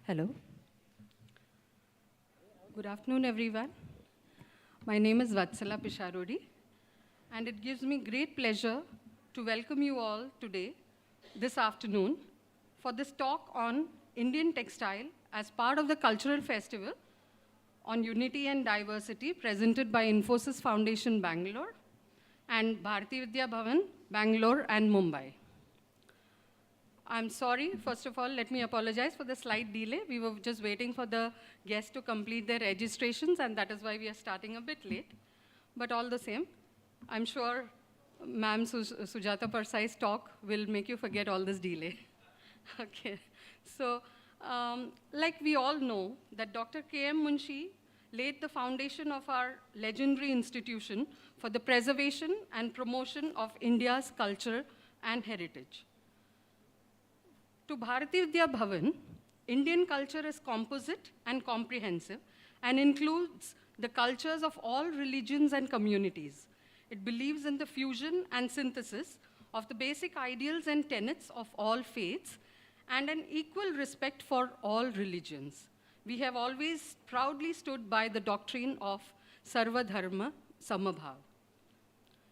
Hello. Good afternoon, everyone. My name is Vatsala Pisharodi, and it gives me great pleasure to welcome you all today, this afternoon, for this talk on Indian textile as part of the Cultural Festival on Unity and Diversity presented by Infosys Foundation, Bangalore, and Bharati Vidya Bhavan, Bangalore and Mumbai. I'm sorry, first of all, let me apologize for the slight delay. We were just waiting for the guests to complete their registrations, and that is why we are starting a bit late. But all the same, I'm sure Ma'am Sujata Parsai's talk will make you forget all this delay. Okay, so like we all know that Dr. K.M. Munshi laid the foundation of our legendary institution for the preservation and promotion of India's culture and heritage. To Bharati Vidya Bhavan, Indian culture is composite and comprehensive and includes the cultures of all religions and communities. It believes in the fusion and synthesis of the basic ideals and tenets of all faiths and an equal respect for all religions. We have always proudly stood by the doctrine of Sarva Dharma Samabhav.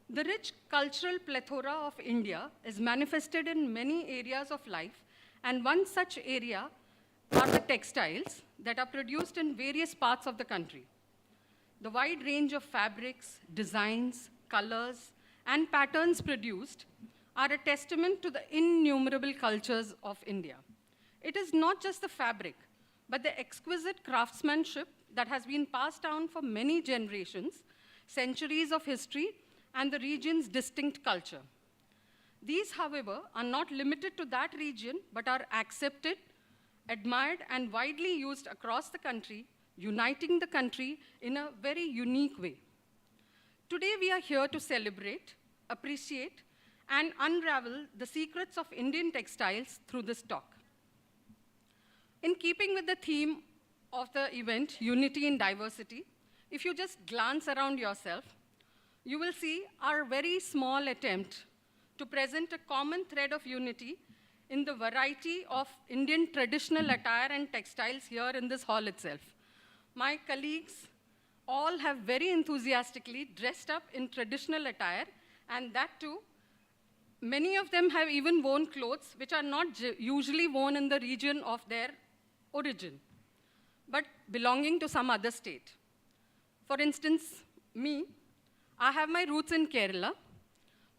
The rich cultural plethora of India is manifested in many areas of life, and one such area are the textiles that are produced in various parts of the country. The wide range of fabrics, designs, colors, and patterns produced are a testament to the innumerable cultures of India. It is not just the fabric, but the exquisite craftsmanship that has been passed down for many generations, centuries of history, and the region's distinct culture. These, however, are not limited to that region, but are accepted, admired, and widely used across the country, uniting the country in a very unique way. Today, we are here to celebrate, appreciate, and unravel the secrets of Indian textiles through this talk. In keeping with the theme of the event, Unity in Diversity, if you just glance around yourself, you will see our very small attempt to present a common thread of unity in the variety of Indian traditional attire and textiles here in this hall itself. My colleagues all have very enthusiastically dressed up in traditional attire, and that too, many of them have even worn clothes which are not usually worn in the region of their origin, but belonging to some other state. For instance, me, I have my roots in Kerala,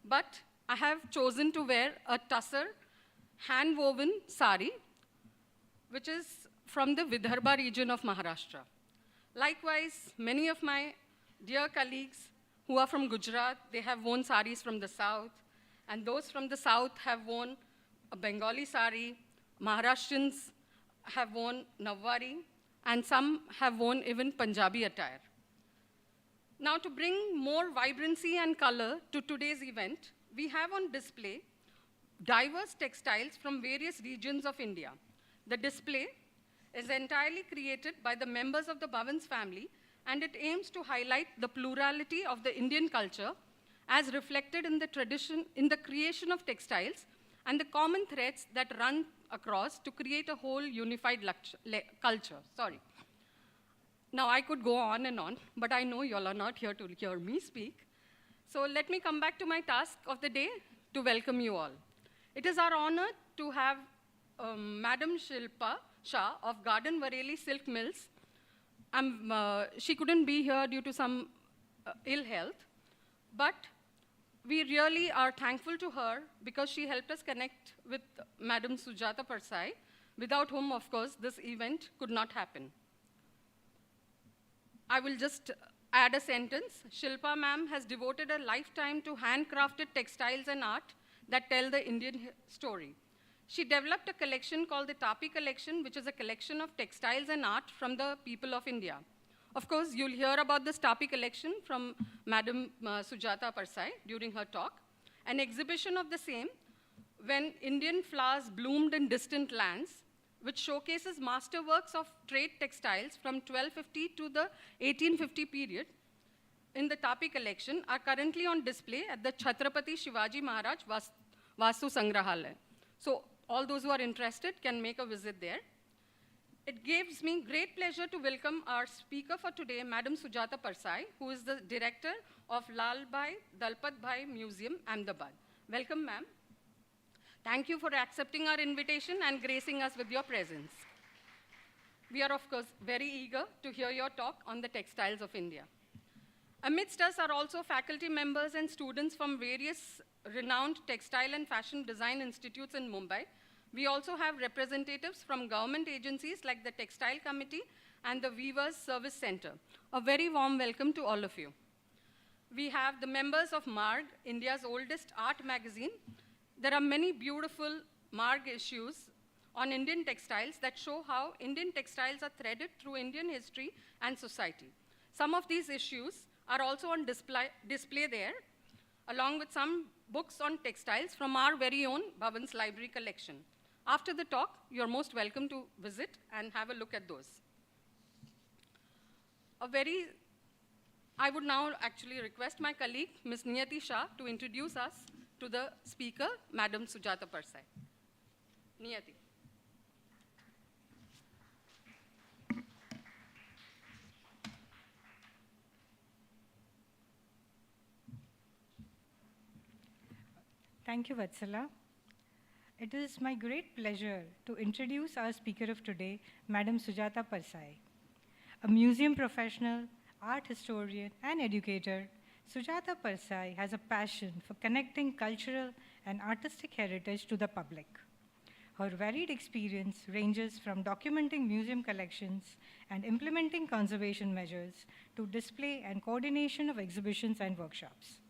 but I have chosen to wear a tussar, hand-woven sari, which is from the Vidarbha region of Maharashtra. Likewise, many of my dear colleagues who are from Gujarat, they have worn saris from the south, and those from the south have worn a Bengali sari, Maharashtrians have worn Nawari, and some have worn even Punjabi attire. Now, to bring more vibrancy and color to today's event, we have on display diverse textiles from various regions of India. The display is entirely created by the members of the Bhavans family, and it aims to highlight the plurality of the Indian culture as reflected in the tradition, in the creation of textiles, and the common threads that run across to create a whole unified culture. Sorry. Now, I could go on and on, but I know you all are not here to hear me speak. So let me come back to my task of the day to welcome you all. It is our honor to have Madam Shilpa Shah of Garden Vareli Silk Mills. She couldn't be here due to some ill health, but we really are thankful to her because she helped us connect with Madam Sujata Parsai, without whom, of course, this event could not happen. I will just add a sentence. Shilpa ma'am has devoted a lifetime to handcrafted textiles and art that tell the Indian story. She developed a collection called the Tapi Collection, which is a collection of textiles and art from the people of India. Of course, you'll hear about this Tapi Collection from Madam Sujata Parsai during her talk. An exhibition of the same, When Indian Flowers Bloomed in Distant Lands, which showcases masterworks of trade textiles from 1250 to the 1850 period in the Tapi collection, are currently on display at the Chhatrapati Shivaji Maharaj Vastu Sangrahalaya. So all those who are interested can make a visit there. It gives me great pleasure to welcome our speaker for today, Madam Sujata Parsai, who is the director of Lalbhai Dalpatbhai Museum, Ahmedabad. Welcome, ma'am. Thank you for accepting our invitation and gracing us with your presence. We are, of course, very eager to hear your talk on the textiles of India. Amidst us are also faculty members and students from various renowned textile and fashion design institutes in Mumbai. We also have representatives from government agencies like the Textile Committee and the Weavers Service Center. A very warm welcome to all of you. We have the members of Marg, India's oldest art magazine. There are many beautiful Marg issues on Indian textiles that show how Indian textiles are threaded through Indian history and society. Some of these issues are also on display there, along with some books on textiles from our very own Bhavan's Library collection. After the talk, you're most welcome to visit and have a look at those. I would now actually request my colleague, Ms. Niyati Shah, to introduce us to the speaker, Madam Sujata Parsai. Niyati. Thank you, Vatsala. It is my great pleasure to introduce our speaker of today, Madam Sujata Parsai. A museum professional, art historian, and educator, Sujata Parsai has a passion for connecting cultural and artistic heritage to the public. Her varied experience ranges from documenting museum collections and implementing conservation measures to display and coordination of exhibitions and workshops.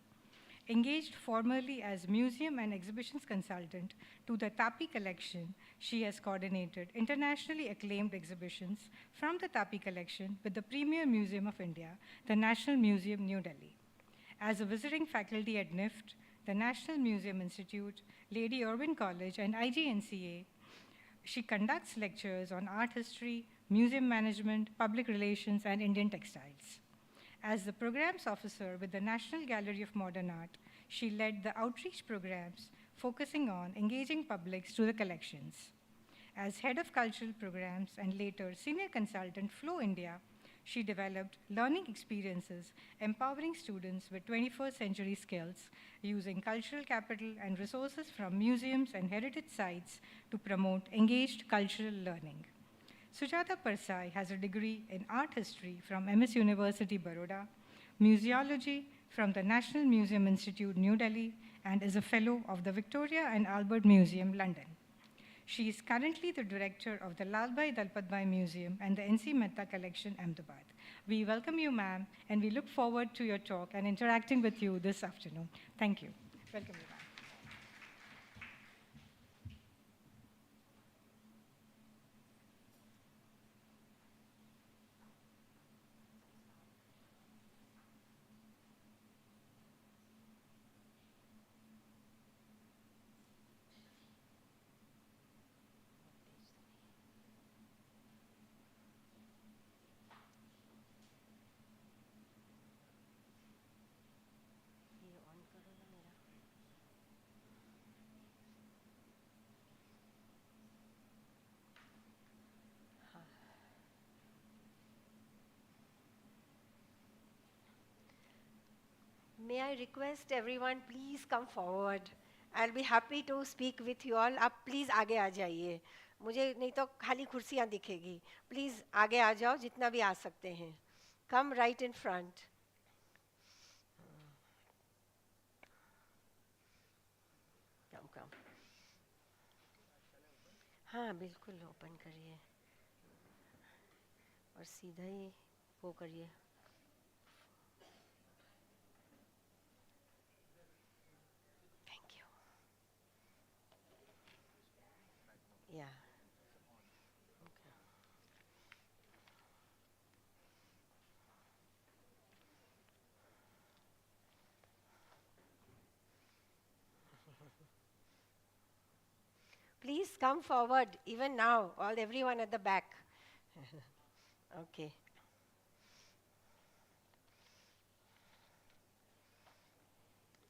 Engaged formerly as museum and exhibitions consultant to the Tapi collection, she has coordinated internationally acclaimed exhibitions from the Tapi collection with the premier museum of India, the National Museum, New Delhi. As a visiting faculty at NIFT, the National Museum Institute, Lady Irwin College, and IGNCA, she conducts lectures on art history, museum management, public relations, and Indian textiles. As the programs officer with the National Gallery of Modern Art, she led the outreach programs focusing on engaging publics to the collections. As head of cultural programs and later senior consultant Flow India, she developed learning experiences empowering students with 21st century skills using cultural capital and resources from museums and heritage sites to promote engaged cultural learning. Sujata Parsai has a degree in art history from MS University, Baroda, museology from the National Museum Institute, New Delhi, and is a fellow of the Victoria and Albert Museum, London. She is currently the director of the Lalbhai Dalpatbhai Museum and the NC Mehta Collection, Ahmedabad. We welcome you, ma'am, and we look forward to your talk and interacting with you this afternoon. Thank you. Welcome you, ma'am. May I request everyone, please come forward. I'll be happy to speak with you all. आप please आगे आ जाइए. मुझे नहीं तो खाली कुर्सियाँ दिखेगी. Please आगे आ जाओ जितना भी आ सकते हैं. Come right in front. Come. हाँ बिल्कुल ओपन करिए. और सीधा ही वो करिए. Yeah. Okay. Please come forward, even now, everyone at the back. Okay.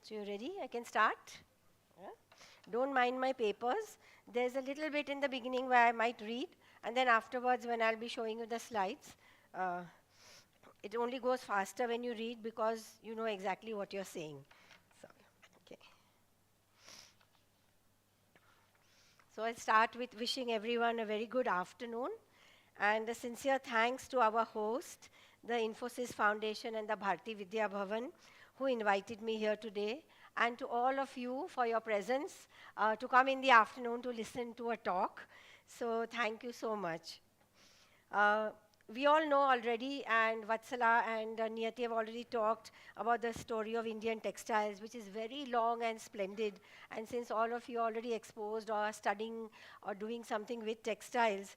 So you ready? I can start? Yeah? Don't mind my papers. There's a little bit in the beginning where I might read, and then afterwards when I'll be showing you the slides, it only goes faster when you read because you know exactly what you're saying. So, okay. So I'll start with wishing everyone a very good afternoon and a sincere thanks to our host, the Infosys Foundation and the Bharti Vidya Bhavan, who invited me here today, and to all of you for your presence to come in the afternoon to listen to a talk. So thank you so much. We all know already, and Vatsala and Niyati have already talked about the story of Indian textiles, which is very long and splendid. And since all of you are already exposed or are studying or doing something with textiles,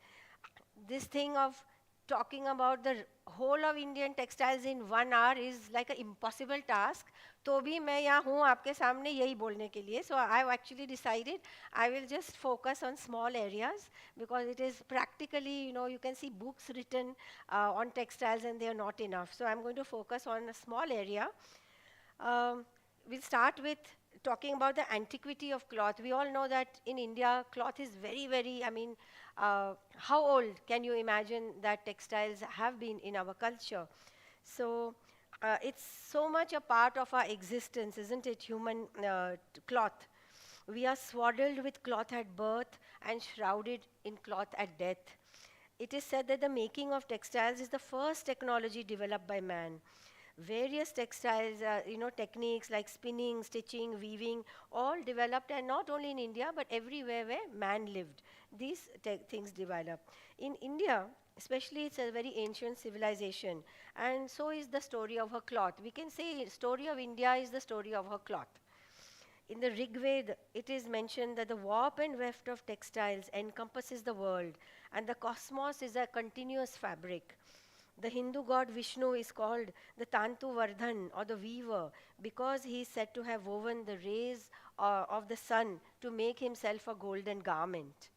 this thing of talking about the whole of Indian textiles in 1 hour is like an impossible task. तो भी मैं यहाँ हूँ आपके सामने यही बोलने के लिए. So I've actually decided I will just focus on small areas because it is practically, you can see books written on textiles and they are not enough. So I'm going to focus on a small area. We'll start with talking about the antiquity of cloth. We all know that in India, cloth is very, very, how old can you imagine that textiles have been in our culture? So it's so much a part of our existence, isn't it, human cloth? We are swaddled with cloth at birth and shrouded in cloth at death. It is said that the making of textiles is the first technology developed by man. Various textiles, techniques like spinning, stitching, weaving, all developed, and not only in India, but everywhere where man lived. These things developed. In India, especially, it's a very ancient civilization, and so is the story of her cloth. We can say story of India is the story of her cloth. In the Rig Veda, it is mentioned that the warp and weft of textiles encompasses the world, and the cosmos is a continuous fabric. The Hindu god Vishnu is called the Tantu Vardhan, or the weaver, because he is said to have woven the rays of the sun to make himself a golden garment.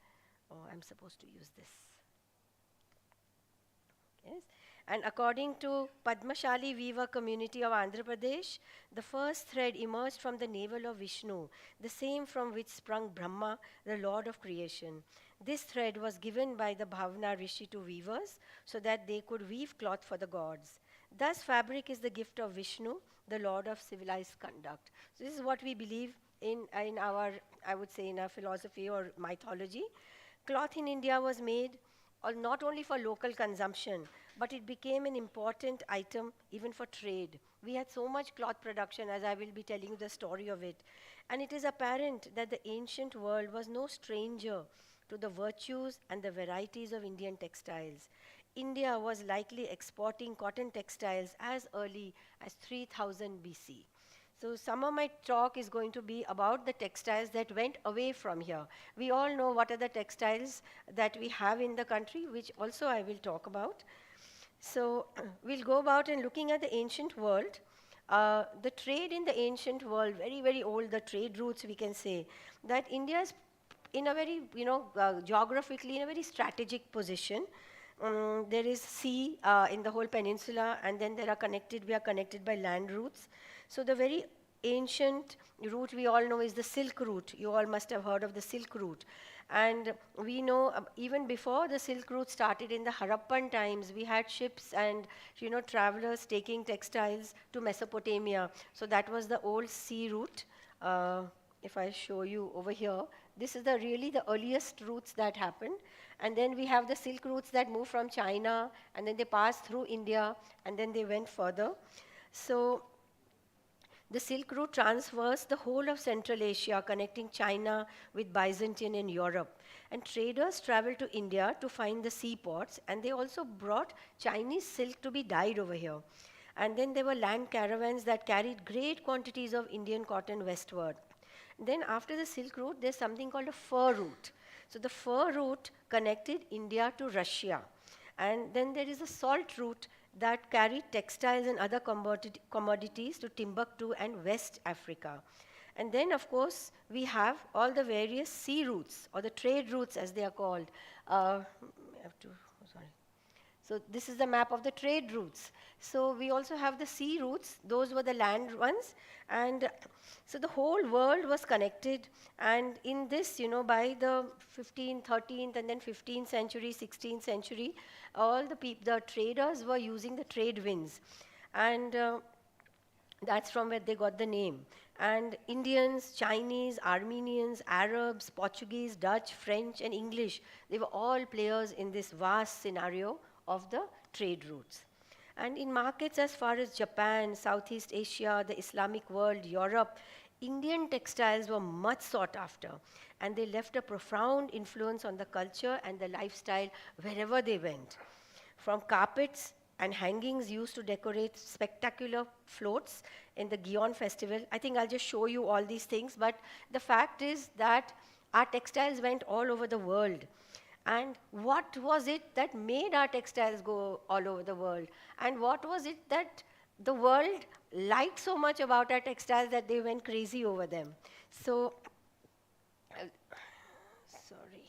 Oh, I'm supposed to use this. Yes. And according to Padmashali weaver community of Andhra Pradesh, the first thread emerged from the navel of Vishnu, the same from which sprung Brahma, the lord of creation. This thread was given by the Bhavana Rishi to weavers so that they could weave cloth for the gods. Thus, fabric is the gift of Vishnu, the lord of civilized conduct. So this is what we believe in our, I would say, in our philosophy or mythology. Cloth in India was made not only for local consumption, but it became an important item even for trade. We had so much cloth production, as I will be telling you the story of it. And it is apparent that the ancient world was no stranger to the virtues and the varieties of Indian textiles. India was likely exporting cotton textiles as early as 3000 BC. So some of my talk is going to be about the textiles that went away from here. We all know what are the textiles that we have in the country, which also I will talk about. So we'll go about and looking at the ancient world. The trade in the ancient world, very, very old, the trade routes we can say, that India is in a very, geographically in a very strategic position. There is sea in the whole peninsula, and then we are connected by land routes. So the very ancient route we all know is the Silk Route. You all must have heard of the Silk Route. And we know even before the Silk Route started in the Harappan times, we had ships and travelers taking textiles to Mesopotamia. So that was the old sea route. If I show you over here, this is really the earliest routes that happened. And then we have the Silk routes that move from China, and then they passed through India, and then they went further. So the Silk Route traversed the whole of Central Asia, connecting China with Byzantium and Europe. And traders traveled to India to find the seaports, and they also brought Chinese silk to be dyed over here. And then there were land caravans that carried great quantities of Indian cotton westward. Then after the Silk Route, there's something called a fur route. So the fur route connected India to Russia. And then there is a salt route that carried textiles and other commodities to Timbuktu and West Africa. And then, of course, we have all the various sea routes, or the trade routes as they are called. So this is the map of the trade routes. So we also have the sea routes. Those were the land ones. And so the whole world was connected. And in this, by the 15th, 13th, and then 15th century, 16th century, all the traders were using the trade winds. And that's from where they got the name. And Indians, Chinese, Armenians, Arabs, Portuguese, Dutch, French, and English, they were all players in this vast scenario of the trade routes. And in markets as far as Japan, Southeast Asia, the Islamic world, Europe, Indian textiles were much sought after, and they left a profound influence on the culture and the lifestyle wherever they went. From carpets and hangings used to decorate spectacular floats in the Gion festival. I think I'll just show you all these things, but the fact is that our textiles went all over the world. And what was it that made our textiles go all over the world? And what was it that the world liked so much about our textiles that they went crazy over them? So, sorry.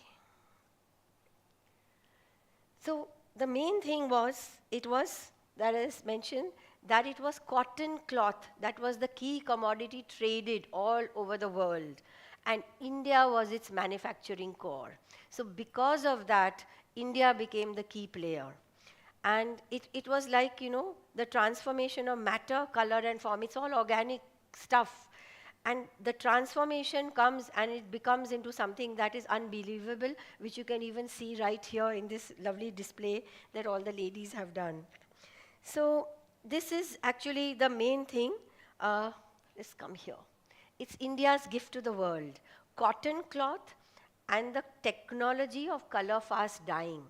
So the main thing was, that is mentioned, that it was cotton cloth. That was the key commodity traded all over the world. And India was its manufacturing core. So because of that, India became the key player. And it was like, the transformation of matter, color, and form. It's all organic stuff. And the transformation comes and it becomes into something that is unbelievable, which you can even see right here in this lovely display that all the ladies have done. So this is actually the main thing. Let's come here. It's India's gift to the world. Cotton cloth and the technology of color-fast dyeing.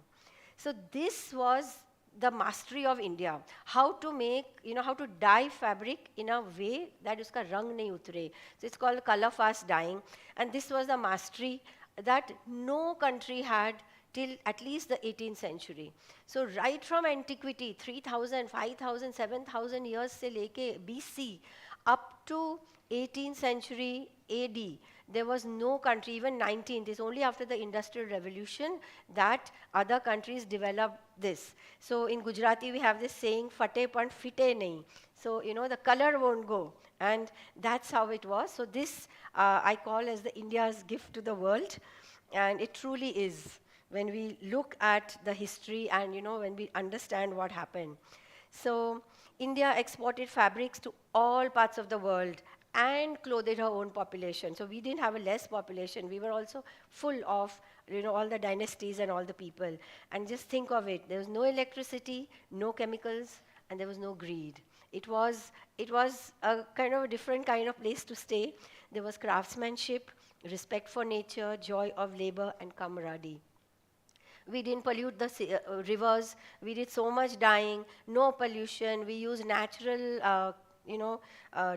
So this was the mastery of India. How to make, how to dye fabric in a way that uska rang nahi utre. So it's called color-fast dyeing. And this was the mastery that no country had till at least the 18th century. So right from antiquity, 3,000, 5,000, 7,000 years se leke BC, up to 18th century AD, there was no country, even 19th, it's only after the Industrial Revolution that other countries developed this. So in Gujarati, we have this saying, "Fate pan fite nahi." So, the color won't go. And that's how it was. So this I call as the India's gift to the world. And it truly is, when we look at the history and, when we understand what happened. So India exported fabrics to all parts of the world and clothed her own population. So we didn't have a less population. We were also full of, all the dynasties and all the people. And just think of it. There was no electricity, no chemicals, and there was no greed. It was a kind of a different kind of place to stay. There was craftsmanship, respect for nature, joy of labor, and camaraderie. We didn't pollute the rivers. We did so much dyeing, no pollution. We used natural,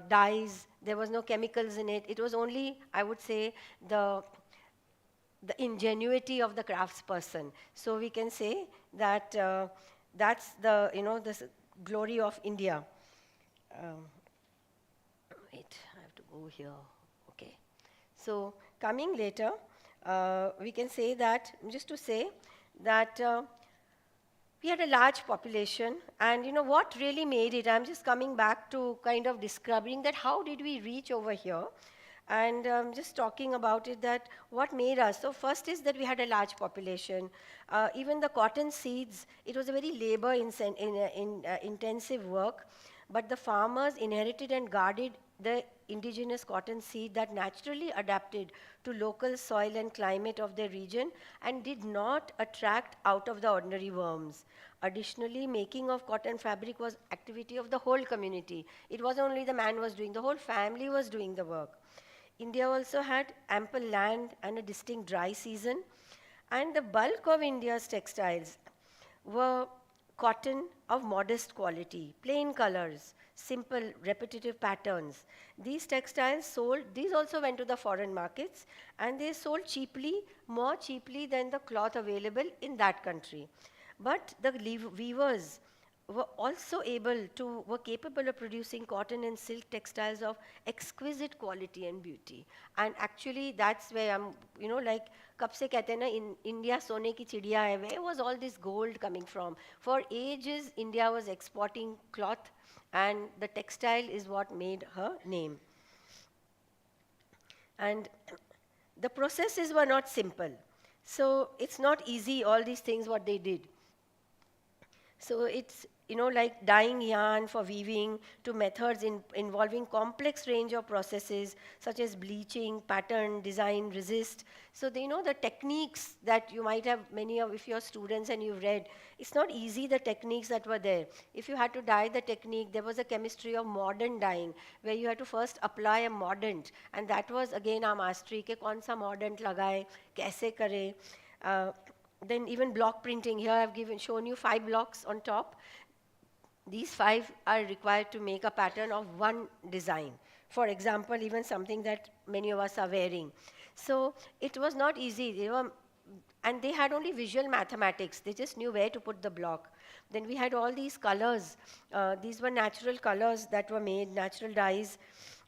dyes. There was no chemicals in it. It was only, I would say, the ingenuity of the craftsperson. So we can say that that's the, glory of India. Wait, I have to go here. Okay. So coming later, we can say that, just to say that we had a large population, and what really made it, I'm just coming back to kind of describing that how did we reach over here, and just talking about it, that what made us. So first is that we had a large population. Even the cotton seeds, it was a very labor intensive work, but the farmers inherited and guarded the indigenous cotton seed that naturally adapted to local soil and climate of their region and did not attract out of the ordinary worms. Additionally, making of cotton fabric was activity of the whole community. It wasn't only the man was doing, the whole family was doing the work. India also had ample land and a distinct dry season, and the bulk of India's textiles were cotton of modest quality, plain colors, simple, repetitive patterns. These textiles sold, these also went to the foreign markets, and they sold cheaply, more cheaply than the cloth available in that country. But the weavers were capable of producing cotton and silk textiles of exquisite quality and beauty. And actually, that's where I'm, like, कब से कहते हैं ना, in India सोने की चिड़िया है, where was all this gold coming from? For ages, India was exporting cloth, and the textile is what made her name. And the processes were not simple. So it's not easy, all these things, what they did. So it's, like dyeing yarn for weaving to methods involving complex range of processes such as bleaching, pattern, design, resist. So the techniques that you might have, many of, if you're students and you've read, it's not easy, the techniques that were there. If you had to dye the technique, there was a chemistry of modern dyeing where you had to first apply a mordant, and that was again our mastery, ke kaun sa mordant lagaye, kaise kare. Then even block printing, here I've shown you 5 blocks on top. These 5 are required to make a pattern of one design. For example, even something that many of us are wearing. So it was not easy. And they had only visual mathematics. They just knew where to put the block. Then we had all these colors. These were natural colors that were made, natural dyes.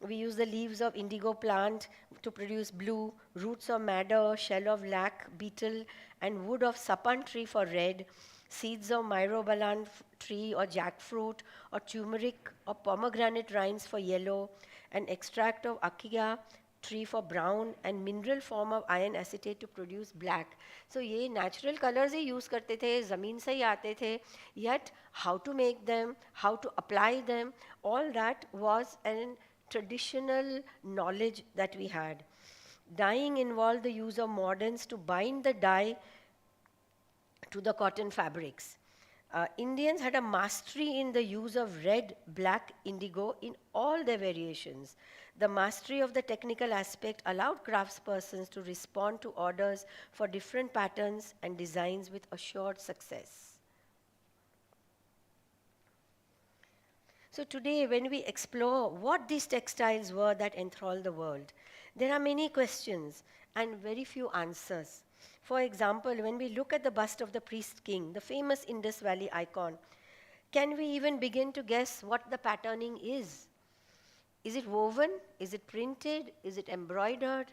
We used the leaves of indigo plant to produce blue, roots of madder, shell of lac, beetle, and wood of sapan tree for red, seeds of myrobalan tree or jackfruit, or turmeric or pomegranate rinds for yellow, and extract of acacia tree for brown, and mineral form of iron acetate to produce black. So ये natural colors ही use करते थे, ज़मीन से ही आते थे, yet how to make them, how to apply them, all that was an traditional knowledge that we had. Dyeing involved the use of mordants to bind the dye to the cotton fabrics. Indians had a mastery in the use of red, black, indigo in all their variations. The mastery of the technical aspect allowed craftspersons to respond to orders for different patterns and designs with assured success. So today, when we explore what these textiles were that enthralled the world, there are many questions and very few answers. For example, when we look at the bust of the priest king, the famous Indus Valley icon, can we even begin to guess what the patterning is? Is it woven? Is it printed? Is it embroidered?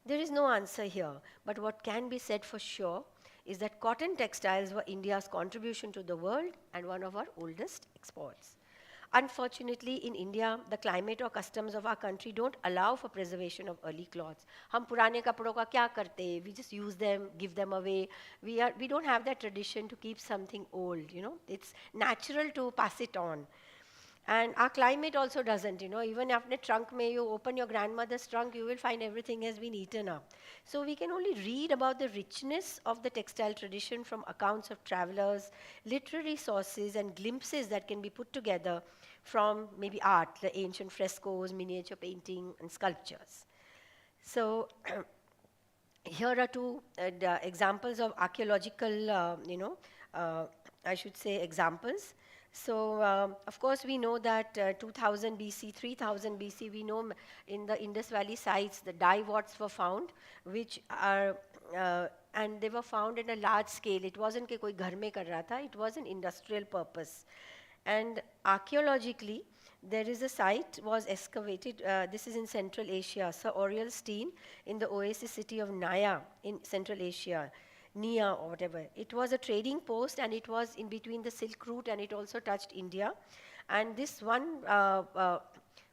There is no answer here, but what can be said for sure is that cotton textiles were India's contribution to the world and one of our oldest exports. Unfortunately, in India, the climate or customs of our country don't allow for preservation of early cloths. हम पुराने कपड़ों का क्या करते? We just use them, give them away. We don't have that tradition to keep something old. It's natural to pass it on. And our climate also doesn't, even after trunk may you open your grandmother's trunk, you will find everything has been eaten up. So we can only read about the richness of the textile tradition from accounts of travelers, literary sources, and glimpses that can be put together from maybe art, the ancient frescoes, miniature painting, and sculptures. So here are two the examples of archaeological, I should say examples. So, of course, we know that 2000 BC, 3000 BC, we know in the Indus Valley sites, the dye warts were found, which are, and they were found in a large scale. It wasn't कि कोई घर में कर रहा था, it was an industrial purpose. And archaeologically, there is a site was excavated. This is in Central Asia. Sir Oriel Steen in the oasis city of Naya in Central Asia, Nia or whatever. It was a trading post, and it was in between the Silk Route, and it also touched India. And this one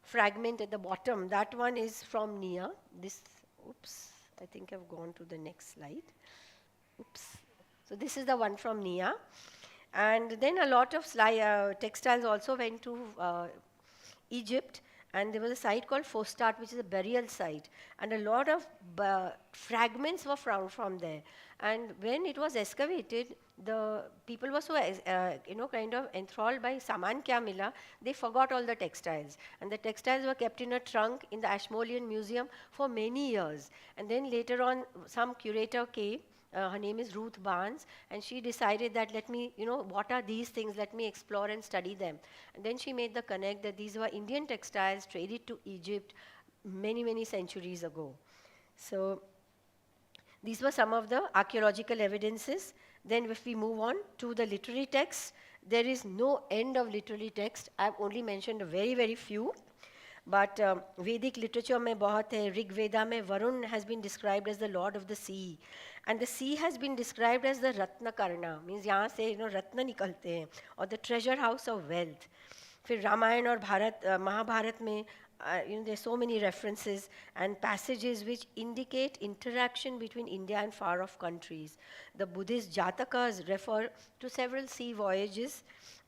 fragment at the bottom, that one is from Nia. This, oops, I think I've gone to the next slide. Oops. So this is the one from Nia. And then a lot of textiles also went to Egypt, and there was a site called Fostat, which is a burial site, and a lot of fragments were found from there. And when it was excavated, the people were so, kind of enthralled by Saman Kya Mila, they forgot all the textiles. And the textiles were kept in a trunk in the Ashmolean Museum for many years. And then later on, some curator came. Her name is Ruth Barnes, and she decided that let me, what are these things? Let me explore and study them. And then she made the connect that these were Indian textiles traded to Egypt many, many centuries ago. So these were some of the archaeological evidences. Then if we move on to the literary texts, there is no end of literary text. I've only mentioned a very, very few. But Vedic literature mein bahut hai. Rig Veda mein Varun has been described as the lord of the sea. And the sea has been described as the Ratna Karna, means yahan se ratna nikalte hain, or the treasure house of wealth. Fir Ramayana or Mahabharat mein, there's so many references and passages which indicate interaction between India and far-off countries. The Buddhist Jatakas refer to several sea voyages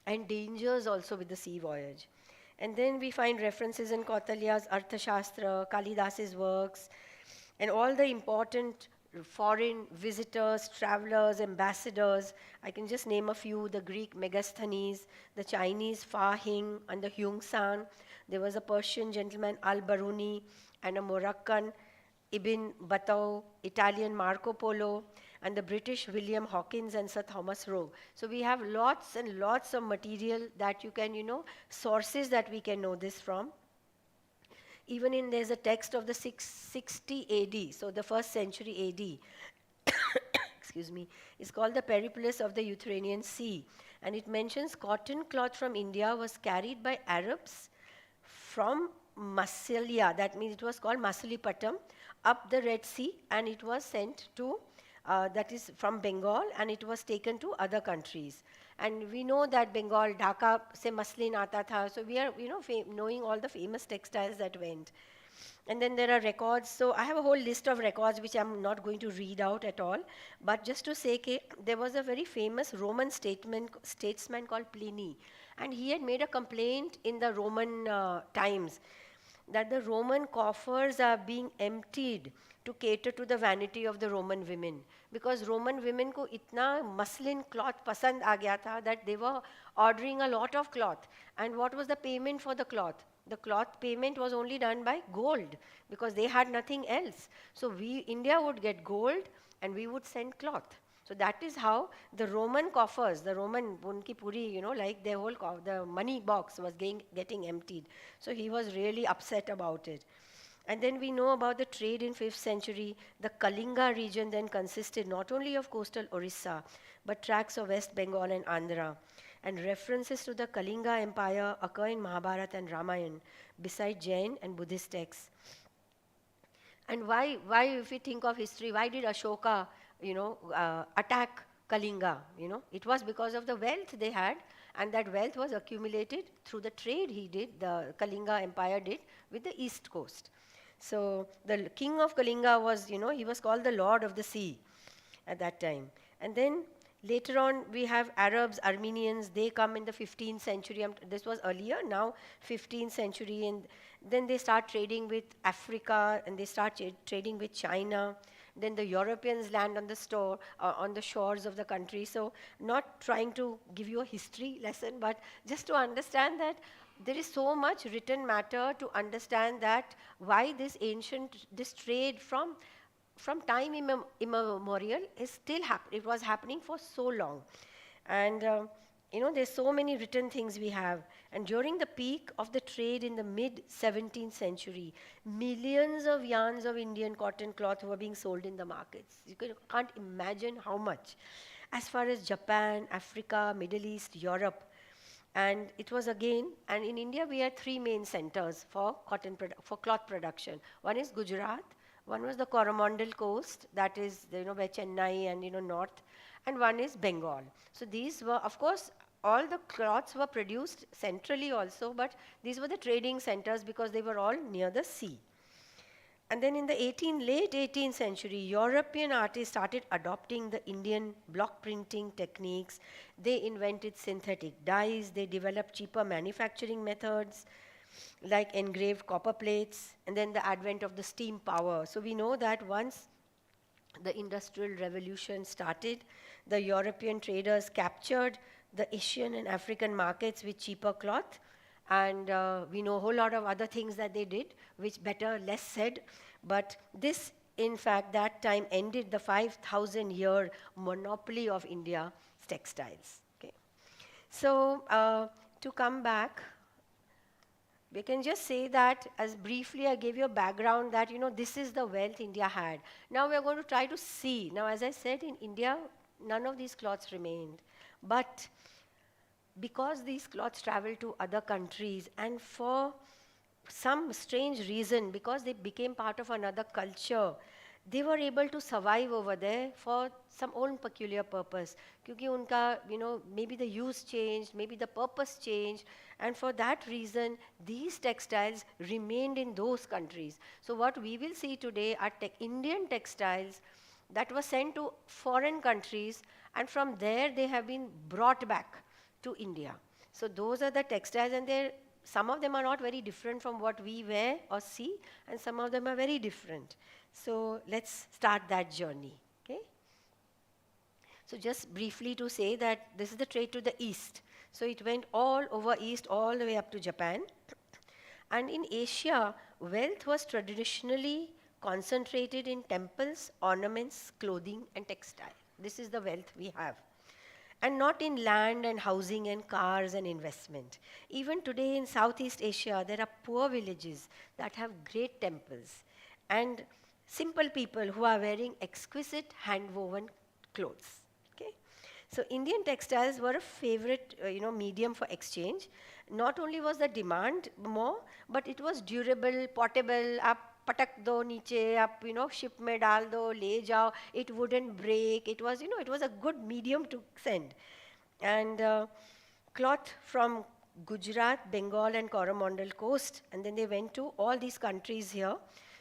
and dangers also with the sea voyage. And then we find references in Kautilya's Arthashastra, Kalidas's works, and all the important foreign visitors, travelers, ambassadors. I can just name a few: the Greek Megasthenes, the Chinese Fa Hing, and the Hyung San. There was a Persian gentleman Al-Baruni, and a Moroccan Ibn Battuta, Italian Marco Polo, and the British William Hawkins and Sir Thomas Roe. So we have lots and lots of material that you can, sources that we can know this from. Even there's a text of the 660 AD, so the 1st century AD, excuse me, it's called the Periplus of the Euphratean Sea. And it mentions cotton cloth from India was carried by Arabs from Massilia, that means it was called Masulipatam, up the Red Sea, and it was sent to, that is from Bengal, and it was taken to other countries. And we know that Bengal, Dhaka se maslin aata tha, so we are, knowing all the famous textiles that went. And then there are records. So I have a whole list of records which I'm not going to read out at all. But just to say, there was a very famous Roman statesman called Pliny. And he had made a complaint in the Roman times that the Roman coffers are being emptied to cater to the vanity of the Roman women. Because Roman women ko itna muslin cloth pasand aa gaya tha that they were ordering a lot of cloth. And what was the payment for the cloth? The cloth payment was only done by gold because they had nothing else. So India would get gold and we would send cloth. So that is how the Roman coffers, the Roman unki puri, like their whole the money box was getting emptied. So he was really upset about it. And then we know about the trade in 5th century. The Kalinga region then consisted not only of coastal Orissa, but tracts of West Bengal and Andhra. And references to the Kalinga Empire occur in Mahabharata and Ramayana, beside Jain and Buddhist texts. And why, if we think of history, why did Ashoka, attack Kalinga? It was because of the wealth they had, and that wealth was accumulated through the trade he did, the Kalinga Empire did, with the East Coast. So the king of Kalinga was, he was called the Lord of the Sea at that time. And then later on, we have Arabs, Armenians, they come in the 15th century. This was earlier, now 15th century. And then they start trading with Africa, and they start trading with China. Then the Europeans land on the shores of the country. So not trying to give you a history lesson, but just to understand that there is so much written matter to understand that why this trade from time immemorial is still it was happening for so long. And there's so many written things we have. And during the peak of the trade in the mid 17th century, millions of yarns of Indian cotton cloth were being sold in the markets. Can't imagine how much. As far as Japan, Africa, Middle East, Europe, and it was again, and in India we had three main centers for cloth production. One is Gujarat, one was the Coromandel coast, that is where Chennai and north, and one is Bengal. So these were, of course, all the cloths were produced centrally also, but these were the trading centers because they were all near the sea. And then in the late 18th century, European artists started adopting the Indian block printing techniques. They invented synthetic dyes. They developed cheaper manufacturing methods like engraved copper plates, and then the advent of the steam power. So we know that once the Industrial Revolution started, the European traders captured the Asian and African markets with cheaper cloth. And we know a whole lot of other things that they did, which better less said. But this, in fact, that time ended the 5,000-year monopoly of India's textiles. Okay. So to come back, we can just say that, as briefly I gave you a background that, this is the wealth India had. Now we are going to try to see. Now, as I said, in India, none of these cloths remained. But because these cloths traveled to other countries, and for some strange reason, because they became part of another culture, they were able to survive over there for some own peculiar purpose. Kyunki unka, maybe the use changed, maybe the purpose changed, and for that reason, these textiles remained in those countries. So what we will see today are Indian textiles that were sent to foreign countries, and from there they have been brought back to India. So those are the textiles, and some of them are not very different from what we wear or see, and some of them are very different. So let's start that journey. Okay? So just briefly to say that this is the trade to the east. So it went all over east, all the way up to Japan. And in Asia, wealth was traditionally concentrated in temples, ornaments, clothing, and textile. This is the wealth we have. And not in land and housing and cars and investment. Even today in Southeast Asia, there are poor villages that have great temples and simple people who are wearing exquisite hand-woven clothes. Okay? So Indian textiles were a favorite medium for exchange. Not only was the demand more, but it was durable, portable, patak do niche, ship mein dal do, le jao, it wouldn't break. It was, it was a good medium to send. And cloth from Gujarat, Bengal, and Coromandel coast, and then they went to all these countries here.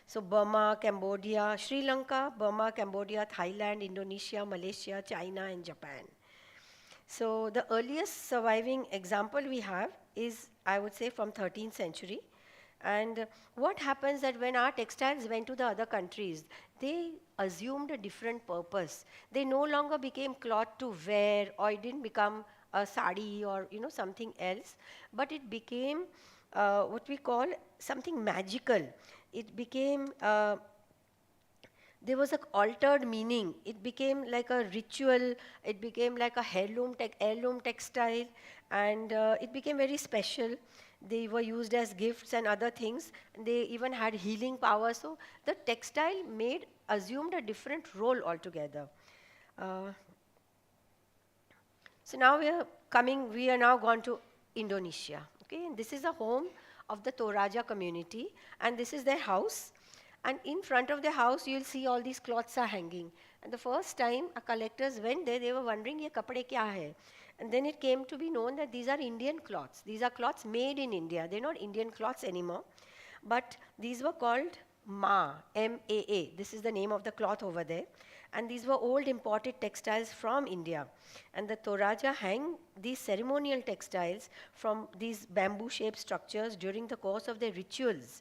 So Burma, Cambodia, Sri Lanka, Burma, Cambodia, Thailand, Indonesia, Malaysia, China, and Japan. So the earliest surviving example we have is, I would say, from 13th century. And what happens that when our textiles went to the other countries, they assumed a different purpose. They no longer became cloth to wear, or it didn't become a sari or something else, but it became what we call something magical. It became there was an altered meaning. It became like a ritual. It became like a heirloom textile, and it became very special. They were used as gifts and other things. They even had healing power. So the textile assumed a different role altogether. So now we are now gone to Indonesia. Okay, and this is the home of the Toraja community, and this is their house. And in front of the house, you'll see all these cloths are hanging. And the first time our collectors went there, they were wondering, ye kapde kya hai? And then it came to be known that these are Indian cloths. These are cloths made in India. They're not Indian cloths anymore. But these were called Ma, M-A-A. This is the name of the cloth over there. And these were old imported textiles from India. And the Toraja hang these ceremonial textiles from these bamboo-shaped structures during the course of their rituals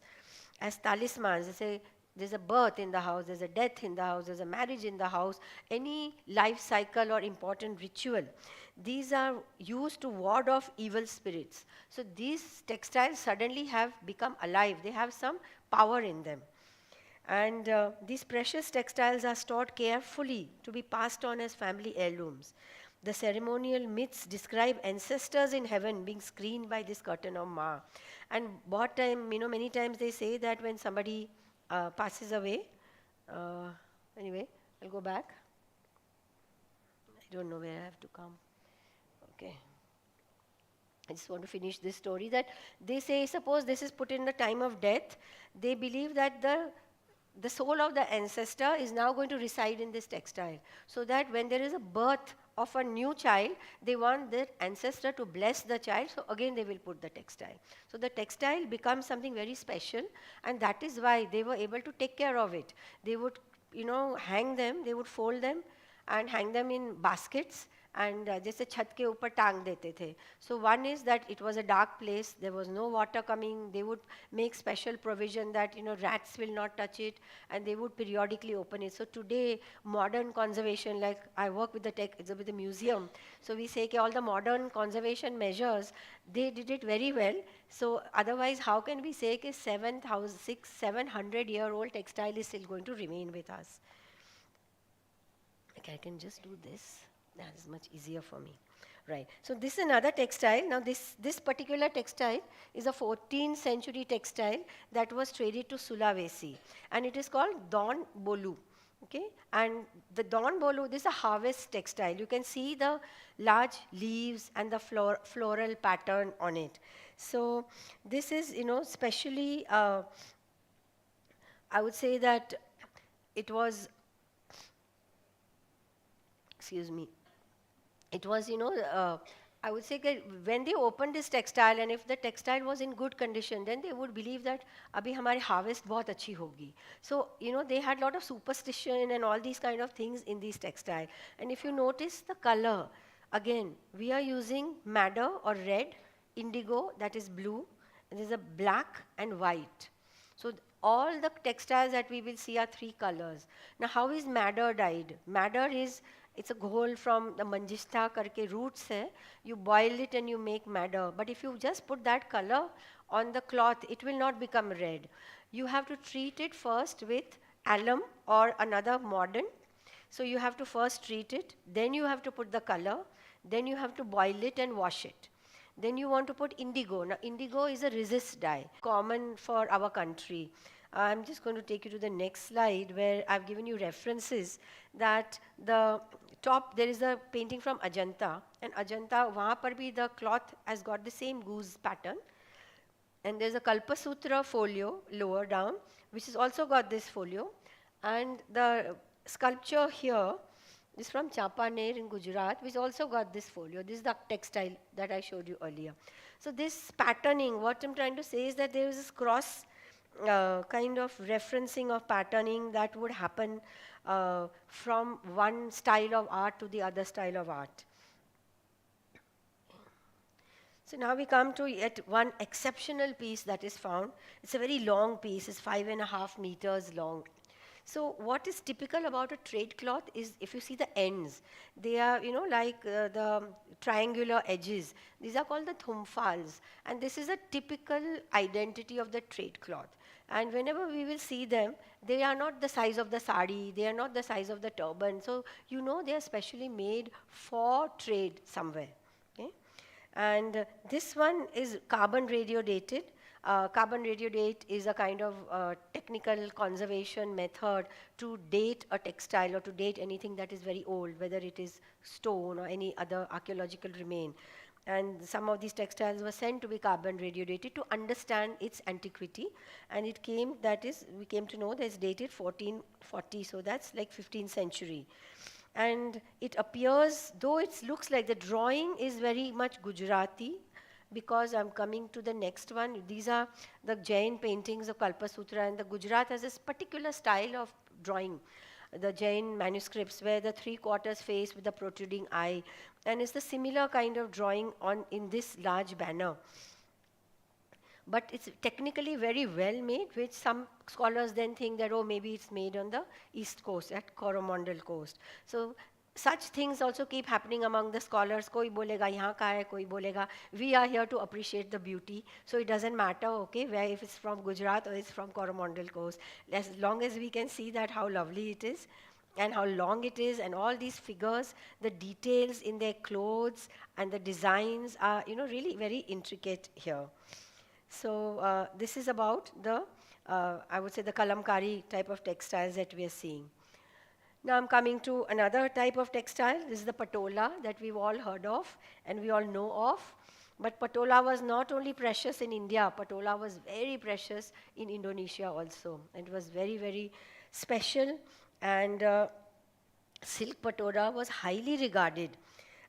as talismans. They say, there's a birth in the house, there's a death in the house, there's a marriage in the house, any life cycle or important ritual, these are used to ward off evil spirits. So these textiles suddenly have become alive. They have some power in them. And these precious textiles are stored carefully to be passed on as family heirlooms. The ceremonial myths describe ancestors in heaven being screened by this curtain of Ma. And what time, many times they say that when somebody passes away, anyway, I'll go back. I don't know where I have to come. Okay. I just want to finish this story that they say, suppose this is put in the time of death, they believe that the soul of the ancestor is now going to reside in this textile. So that when there is a birth of a new child, they want their ancestor to bless the child, so again they will put the textile. So the textile becomes something very special, and that is why they were able to take care of it. They would, hang them, they would fold them and hang them in baskets, and जैसे छत के ऊपर टांग देते थे. So one is that it was a dark place, there was no water coming, they would make special provision that rats will not touch it, and they would periodically open it. So today modern conservation, like I work with the museum, so we say all the modern conservation measures, they did it very well. So otherwise how can we say 700-year-old textile is still going to remain with us? I can just do this. That is much easier for me. Right. So this is another textile. Now this particular textile is a 14th century textile that was traded to Sulawesi. And it is called Don Bolu. Okay. And the Don Bolu, this is a harvest textile. You can see the large leaves and the floral pattern on it. So this is, especially, I would say that it was, excuse me, it was, I would say that when they opened this textile, and if the textile was in good condition, then they would believe that abhi hamari harvest bahut achhi hogi. So, they had a lot of superstition and all these kind of things in these textiles. And if you notice the color, again, we are using madder or red, indigo, that is blue, and there's a black and white. So all the textiles that we will see are 3 colors. Now, how is madder dyed? Madder is, it's a ghol from the manjishta karke roots hai. You boil it and you make madder. But if you just put that color on the cloth, it will not become red. You have to treat it first with alum or another mordant. So you have to first treat it, then you have to put the color, then you have to boil it and wash it. Then you want to put indigo. Now, indigo is a resist dye, common for our country. I'm just going to take you to the next slide where I've given you references that the top, there is a painting from Ajanta. And Ajanta, wahan par bhi the cloth has got the same goose pattern. And there's a Kalpasutra folio lower down, which has also got this folio. And the sculpture here is from Champaner in Gujarat, which also got this folio. This is the textile that I showed you earlier. So this patterning, what I'm trying to say is that there is this cross kind of referencing of patterning that would happen from one style of art to the other style of art. So now we come to yet one exceptional piece that is found. It's a very long piece, it's 5.5 meters long. So what is typical about a trade cloth is if you see the ends, they are, like the triangular edges. These are called the thumfals. And this is a typical identity of the trade cloth. And whenever we will see them, they are not the size of the sari, they are not the size of the turban. So they are specially made for trade somewhere. Okay? And this one is carbon radio dated. Carbon radio date is a kind of technical conservation method to date a textile or to date anything that is very old, whether it is stone or any other archaeological remain. And some of these textiles were sent to be carbon radio dated to understand its antiquity. And we came to know that it's dated 1440, so that's like 15th century. And it appears, though it looks like the drawing is very much Gujarati, because I'm coming to the next one. These are the Jain paintings of Kalpasutra, and the Gujarat has this particular style of drawing, the Jain manuscripts, where the 3/4 face with the protruding eye, and it's the similar kind of drawing in this large banner. but it's technically very well made, which some scholars then think that, oh, maybe it's made on the east coast, at Coromandel coast. So such things also keep happening among the scholars. Koi bolega yahan ka hai, koi bolega. We are here to appreciate the beauty. So it doesn't matter, okay, where if it's from Gujarat or it's from Coromandel coast. As long as we can see that how lovely it is and how long it is, and all these figures, the details in their clothes and the designs are, really very intricate here. So this is about the, I would say, the kalamkari type of textiles that we are seeing. Now I'm coming to another type of textile. This is the patola that we've all heard of and we all know of. But patola was not only precious in India, patola was very precious in Indonesia also. It was very, very special, and silk patola was highly regarded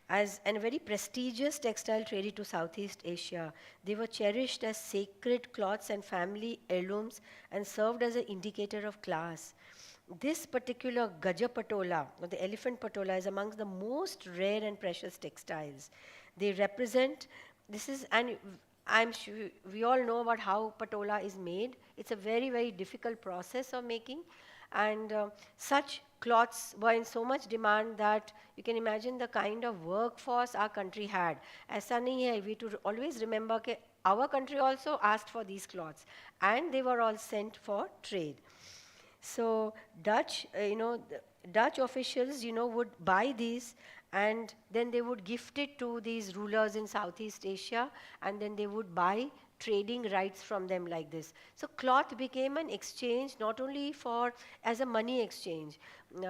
as a very prestigious textile traded to Southeast Asia. They were cherished as sacred cloths and family heirlooms and served as an indicator of class. This particular Gaja patola, or the elephant patola, is amongst the most rare and precious textiles. They represent, this is, and I'm sure we all know about how patola is made. It's a very, very difficult process of making. And such cloths were in so much demand that you can imagine the kind of workforce our country had. Aisa nahi hai, we to always remember that our country also asked for these cloths, and they were all sent for trade. So Dutch, Dutch officials, would buy these, and then they would gift it to these rulers in Southeast Asia, and then they would buy trading rights from them like this. So cloth became an exchange, not only for as a money exchange.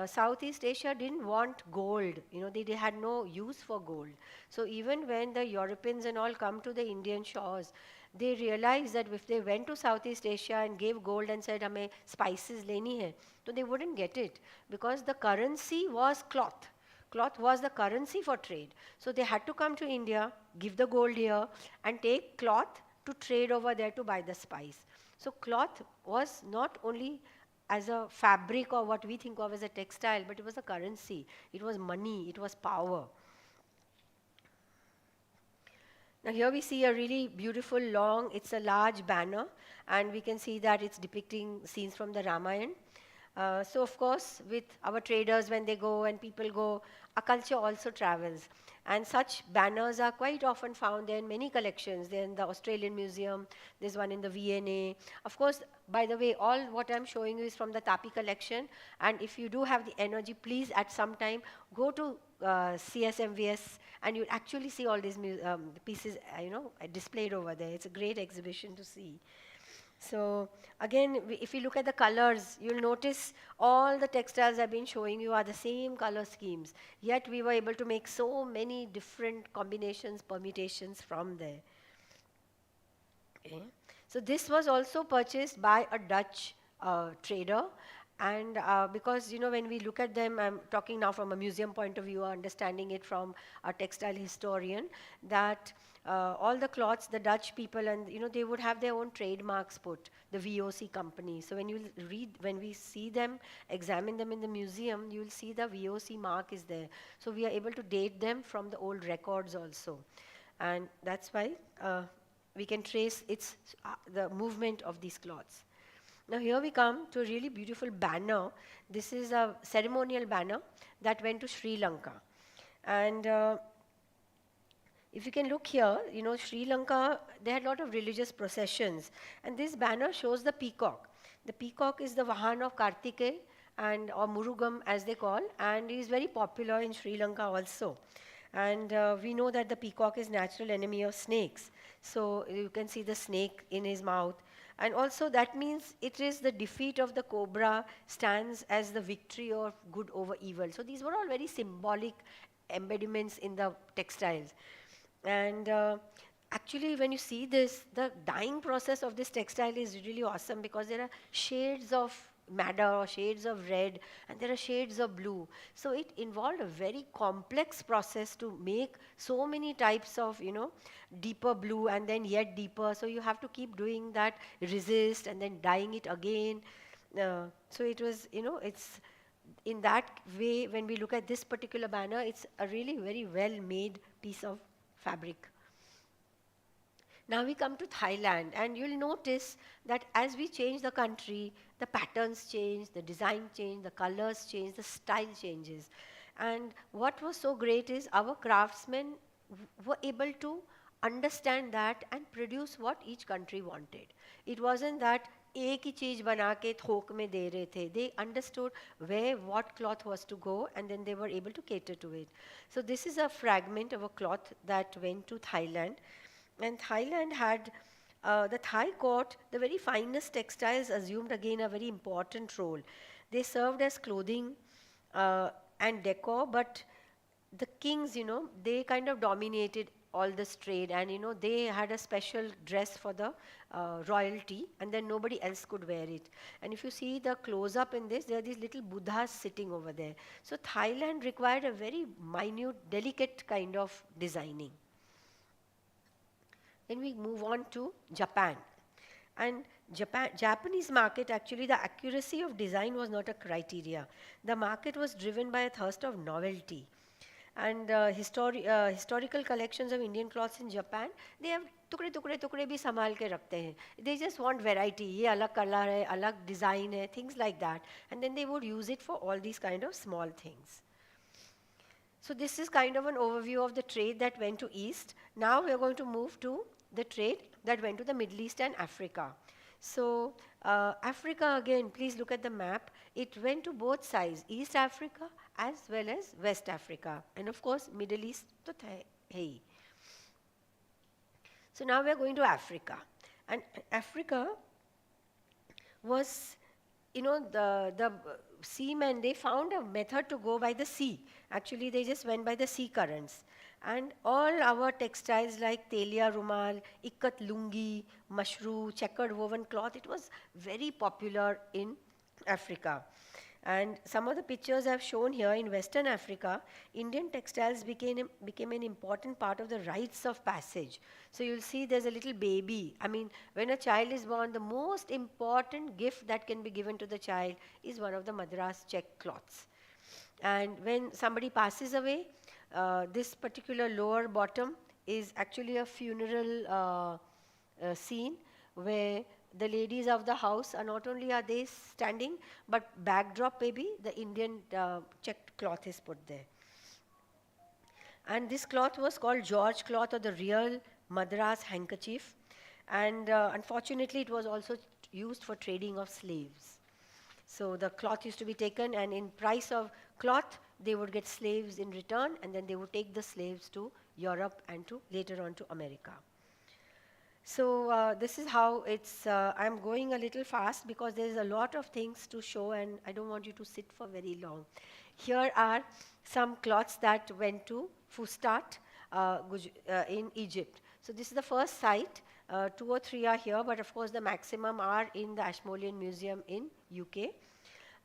Southeast Asia didn't want gold. They had no use for gold. So even when the Europeans and all come to the Indian shores, they realized that if they went to Southeast Asia and gave gold and said, "Hame spices leni hai," so they wouldn't get it, because the currency was cloth. Cloth was the currency for trade. So they had to come to India, give the gold here, and take cloth to trade over there to buy the spice. So cloth was not only as a fabric or what we think of as a textile, but it was a currency. It was money. It was power. Now here we see a really beautiful long, it's a large banner, and we can see that it's depicting scenes from the Ramayana. So of course, with our traders, when they go and people go, a culture also travels. And such banners are quite often found there in many collections. They're in the Australian Museum, there's one in the V&A. Of course, by the way, all what I'm showing you is from the Tapi collection. And if you do have the energy, please at some time go to CSMVS, and you'll actually see all these pieces, displayed over there. It's a great exhibition to see. So again, if you look at the colors, you'll notice all the textiles I've been showing you are the same color schemes. Yet we were able to make so many different combinations, permutations from there. Okay. So this was also purchased by a Dutch trader. And because, when we look at them, I'm talking now from a museum point of view, understanding it from a textile historian, that all the cloths, the Dutch people, and they would have their own trademarks put, the VOC company. So when we see them, examine them in the museum, you'll see the VOC mark is there. So we are able to date them from the old records also. And that's why we can trace the movement of these cloths. Now here we come to a really beautiful banner. This is a ceremonial banner that went to Sri Lanka. And if you can look here, Sri Lanka, they had a lot of religious processions. And this banner shows the peacock. The peacock is the Vahan of Kartikeya, or Murugam as they call, and is very popular in Sri Lanka also. And we know that the peacock is natural enemy of snakes. So you can see the snake in his mouth. And also that means it is the defeat of the cobra stands as the victory of good over evil. So these were all very symbolic embodiments in the textiles. And actually when you see this, the dyeing process of this textile is really awesome, because there are shades of madder or shades of red, and there are shades of blue. So it involved a very complex process to make so many types of, deeper blue and then yet deeper. So you have to keep doing that, resist, and then dyeing it again. So it was, it's in that way, when we look at this particular banner, it's a really very well-made piece of fabric. Now we come to Thailand, and you'll notice that as we change the country, the patterns change, the design change, the colors change, the style changes. And what was so great is our craftsmen were able to understand that and produce what each country wanted. It wasn't that एक ही चीज बना के थोक में दे रहे थे. They understood where what cloth was to go, and then they were able to cater to it. So this is a fragment of a cloth that went to Thailand, and Thailand had the Thai court, the very finest textiles assumed again a very important role. They served as clothing and decor, but the kings, they kind of dominated all this trade, and they had a special dress for the royalty, and then nobody else could wear it. And if you see the close up in this, there are these little buddhas sitting over there. So Thailand required a very minute, delicate kind of designing. Then we move on to Japan. And Japanese market, actually the accuracy of design was not a criteria. The market was driven by a thirst of novelty. And historical collections of Indian cloths in Japan, they have टुकड़े भी संभाल के रखते हैं. They just want variety. ये अलग color है, अलग design है, things like that. And then they would use it for all these kind of small things. So this is kind of an overview of the trade that went to East. Now we are going to move to the trade that went to the Middle East and Africa. So Africa, again, please look at the map. It went to both sides, East Africa as well as West Africa. And of course, Middle East to hai. So now we are going to Africa. And Africa was, the seamen, they found a method to go by the sea. Actually, they just went by the sea currents. And all our textiles like telia rumal, ikat lungi, mashru, checkered woven cloth, it was very popular in Africa. And some of the pictures I've shown here in Western Africa, Indian textiles became an important part of the rites of passage. So you'll see there's a little baby. I mean, when a child is born, the most important gift that can be given to the child is one of the Madras check cloths. And when somebody passes away, this particular lower bottom is actually a funeral scene where the ladies of the house are not only are they standing, but backdrop maybe the Indian checked cloth is put there. And this cloth was called George cloth, or the real Madras handkerchief. And unfortunately, it was also used for trading of slaves. So the cloth used to be taken, and in price of cloth, they would get slaves in return, and then they would take the slaves to Europe and to later on to America. So this is how it's, I'm going a little fast because there's a lot of things to show, and I don't want you to sit for very long. Here are some cloths that went to Fustat in Egypt. So this is the first site. 2 or 3 are here, but of course the maximum are in the Ashmolean Museum in UK.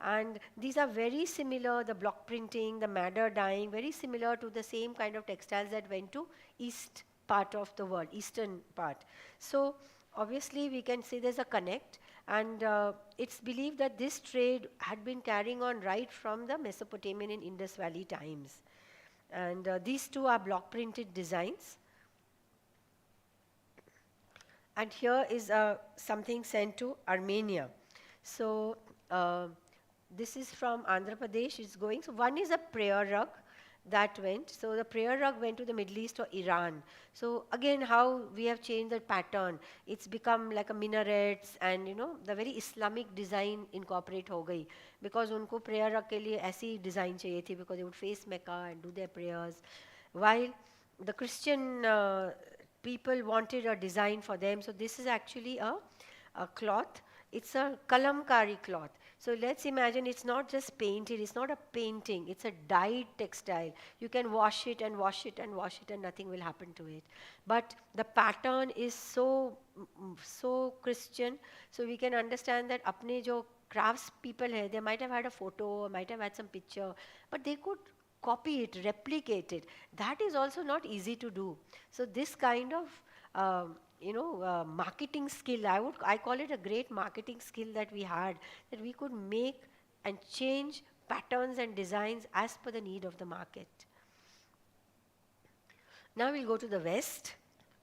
And these are very similar, the block printing, the madder dyeing, very similar to the same kind of textiles that went to East part of the world, eastern part. So obviously we can say there's a connect, and it's believed that this trade had been carrying on right from the Mesopotamian and Indus Valley times. And these two are block printed designs. And here is something sent to Armenia. So this is from Andhra Pradesh, it's going. So one is a prayer rug that went. So the prayer rug went to the Middle East or Iran. So again, how we have changed the pattern. It's become like a minarets, and the very Islamic design incorporate ho gayi. Because unko prayer rug ke liye aisi design chahiye thi, because they would face Mecca and do their prayers. While the Christian people wanted a design for them. So this is actually a cloth. It's a kalamkari cloth. So let's imagine it's not just painted, it's not a painting, it's a dyed textile. You can wash it and wash it and wash it and nothing will happen to it. But the pattern is so Christian, so we can understand that apne jo crafts people hai, they might have had a photo, might have had some picture, but they could copy it, replicate it. That is also not easy to do. So this kind of marketing skill, I call it a great marketing skill that we had, that we could make and change patterns and designs as per the need of the market. Now we'll go to the West,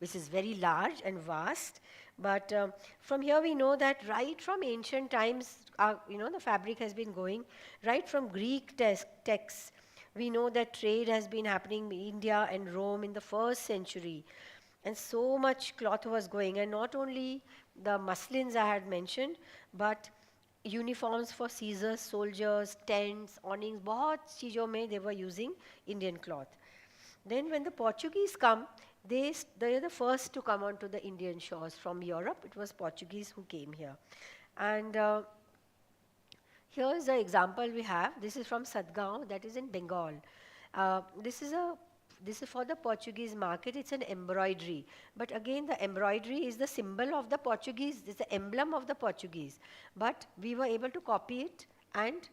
which is very large and vast. But from here we know that right from ancient times, the fabric has been going. Right from Greek texts, we know that trade has been happening in India and Rome in the 1st century. And so much cloth was going. And not only the muslins I had mentioned, but uniforms for Caesars, soldiers, tents, awnings, बहुत चीज़ों में they were using Indian cloth. Then when the Portuguese come, they are the first to come onto the Indian shores from Europe. It was Portuguese who came here. And here is the example we have. This is from Sadgaon, that is in Bengal. This is for the Portuguese market. It's an embroidery. But again, the embroidery is the symbol of the Portuguese. It's the emblem of the Portuguese. But we were able to copy it and,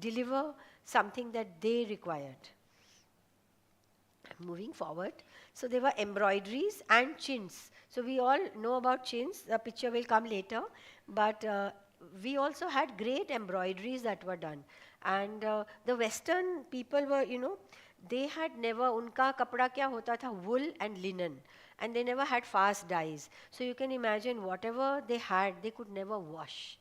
deliver something that they required. Moving forward, so there were embroideries and chintz. So we all know about chintz. The picture will come later. But we also had great embroideries that were done. And the Western people were, they had never, unka kapda kya hota tha, wool and linen. And they never had fast dyes. So you can imagine whatever they had, they could never wash.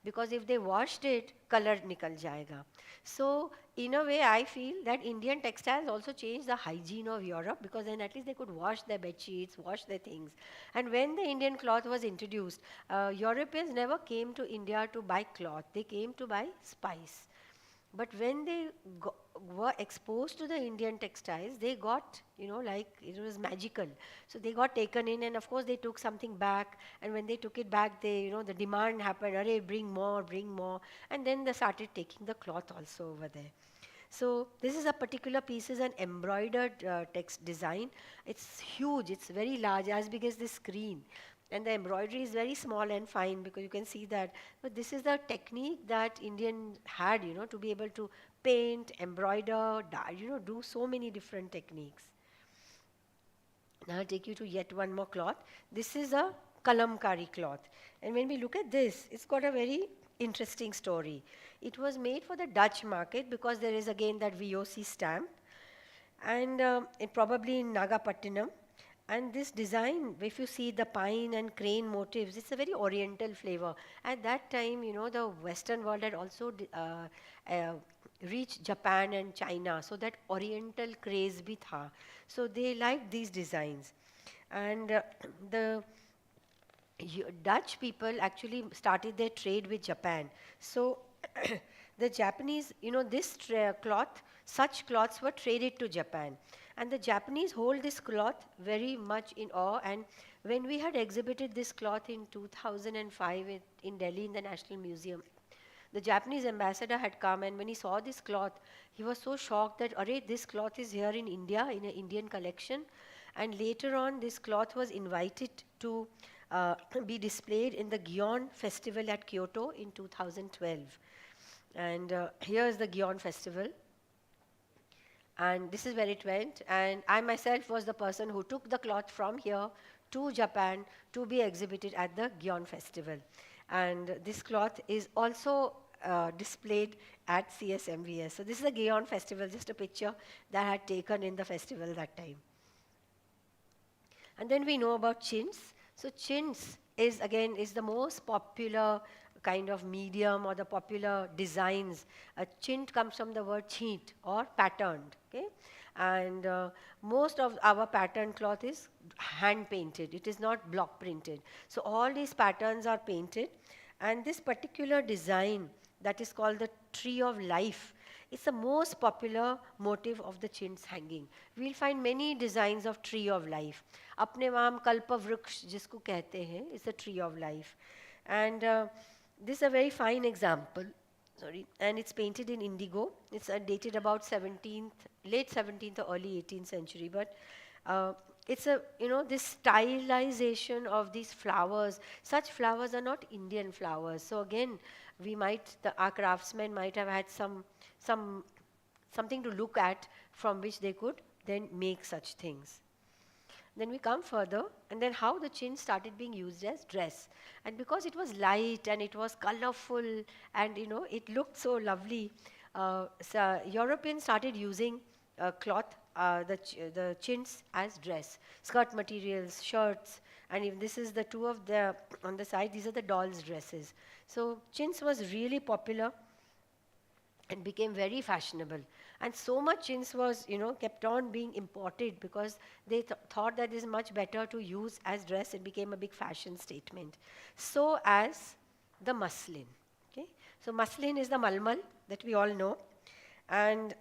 Because if they washed it, color nikal jayega. So in a way, I feel that Indian textiles also changed the hygiene of Europe, because then at least they could wash their bed sheets, wash their things. And when the Indian cloth was introduced, Europeans never came to India to buy cloth. They came to buy spice. But when they were exposed to the Indian textiles, they got, like it was magical. So they got taken in, and of course they took something back. And when they took it back, they, the demand happened, "Arey, bring more, bring more." And then they started taking the cloth also over there. So this is a particular piece, is an embroidered text design. It's huge, it's very large, as big as this screen. And the embroidery is very small and fine, because you can see that. But this is the technique that Indian had, to be able to paint, embroider, dye, do so many different techniques. Now I'll take you to yet one more cloth. This is a kalamkari cloth. And when we look at this, it's got a very interesting story. It was made for the Dutch market, because there is again that VOC stamp. And it probably in Nagapattinam. And this design, if you see the pine and crane motifs, it's a very oriental flavor. At that time, the Western world had also reached Japan and China, so that oriental craze bhi tha. So they liked these designs. And the Dutch people actually started their trade with Japan. So the Japanese, this cloth, such cloths were traded to Japan. And the Japanese hold this cloth very much in awe. And when we had exhibited this cloth in 2005 in Delhi in the National Museum, the Japanese ambassador had come, and when he saw this cloth, he was so shocked that, "Arey, this cloth is here in India, in an Indian collection." And later on, this cloth was invited to be displayed in the Gion Festival at Kyoto in 2012. And here's the Gion Festival. And this is where it went. And I myself was the person who took the cloth from here to Japan to be exhibited at the Gion Festival. And this cloth is also displayed at CSMVS. So this is the Gion Festival, just a picture that I had taken in the festival that time. And then we know about chintz. So chintz is the most popular kind of medium, or the popular designs. Chint comes from the word chint, or patterned. Okay? And most of our pattern cloth is hand painted. It is not block printed. So all these patterns are painted. And this particular design that is called the tree of life, it's the most popular motif of the chintz hanging. We'll find many designs of tree of life. Apne waam kalpa vruksh jisko kehte hain, it's a tree of life. And this is a very fine example. And it's painted in indigo. It's dated about late 17th or early 18th century. But it's this stylization of these flowers. Such flowers are not Indian flowers. So again, our craftsmen might have had something to look at from which they could then make such things. Then we come further, and then how the chintz started being used as dress. And because it was light and it was colorful and it looked so lovely, so Europeans started using cloth the chintz as dress, skirt materials, shirts, and even this is the two of the on the side. These are the dolls' dresses. So chintz was really popular and became very fashionable. And so much chintz was, kept on being imported because they thought that it is much better to use as dress. It became a big fashion statement. So as the muslin. Okay? So muslin is the malmal that we all know. And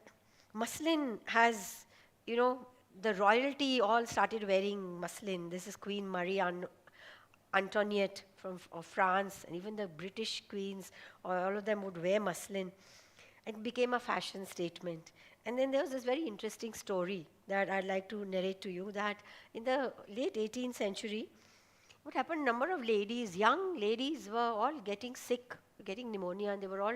muslin has, the royalty all started wearing muslin. This is Queen Marie Antoinette of France, and even the British queens, all of them would wear muslin. It became a fashion statement. And then there was this very interesting story that I'd like to narrate to you, that in the late 18th century, what happened, number of ladies, young ladies were all getting sick, getting pneumonia, and they were all,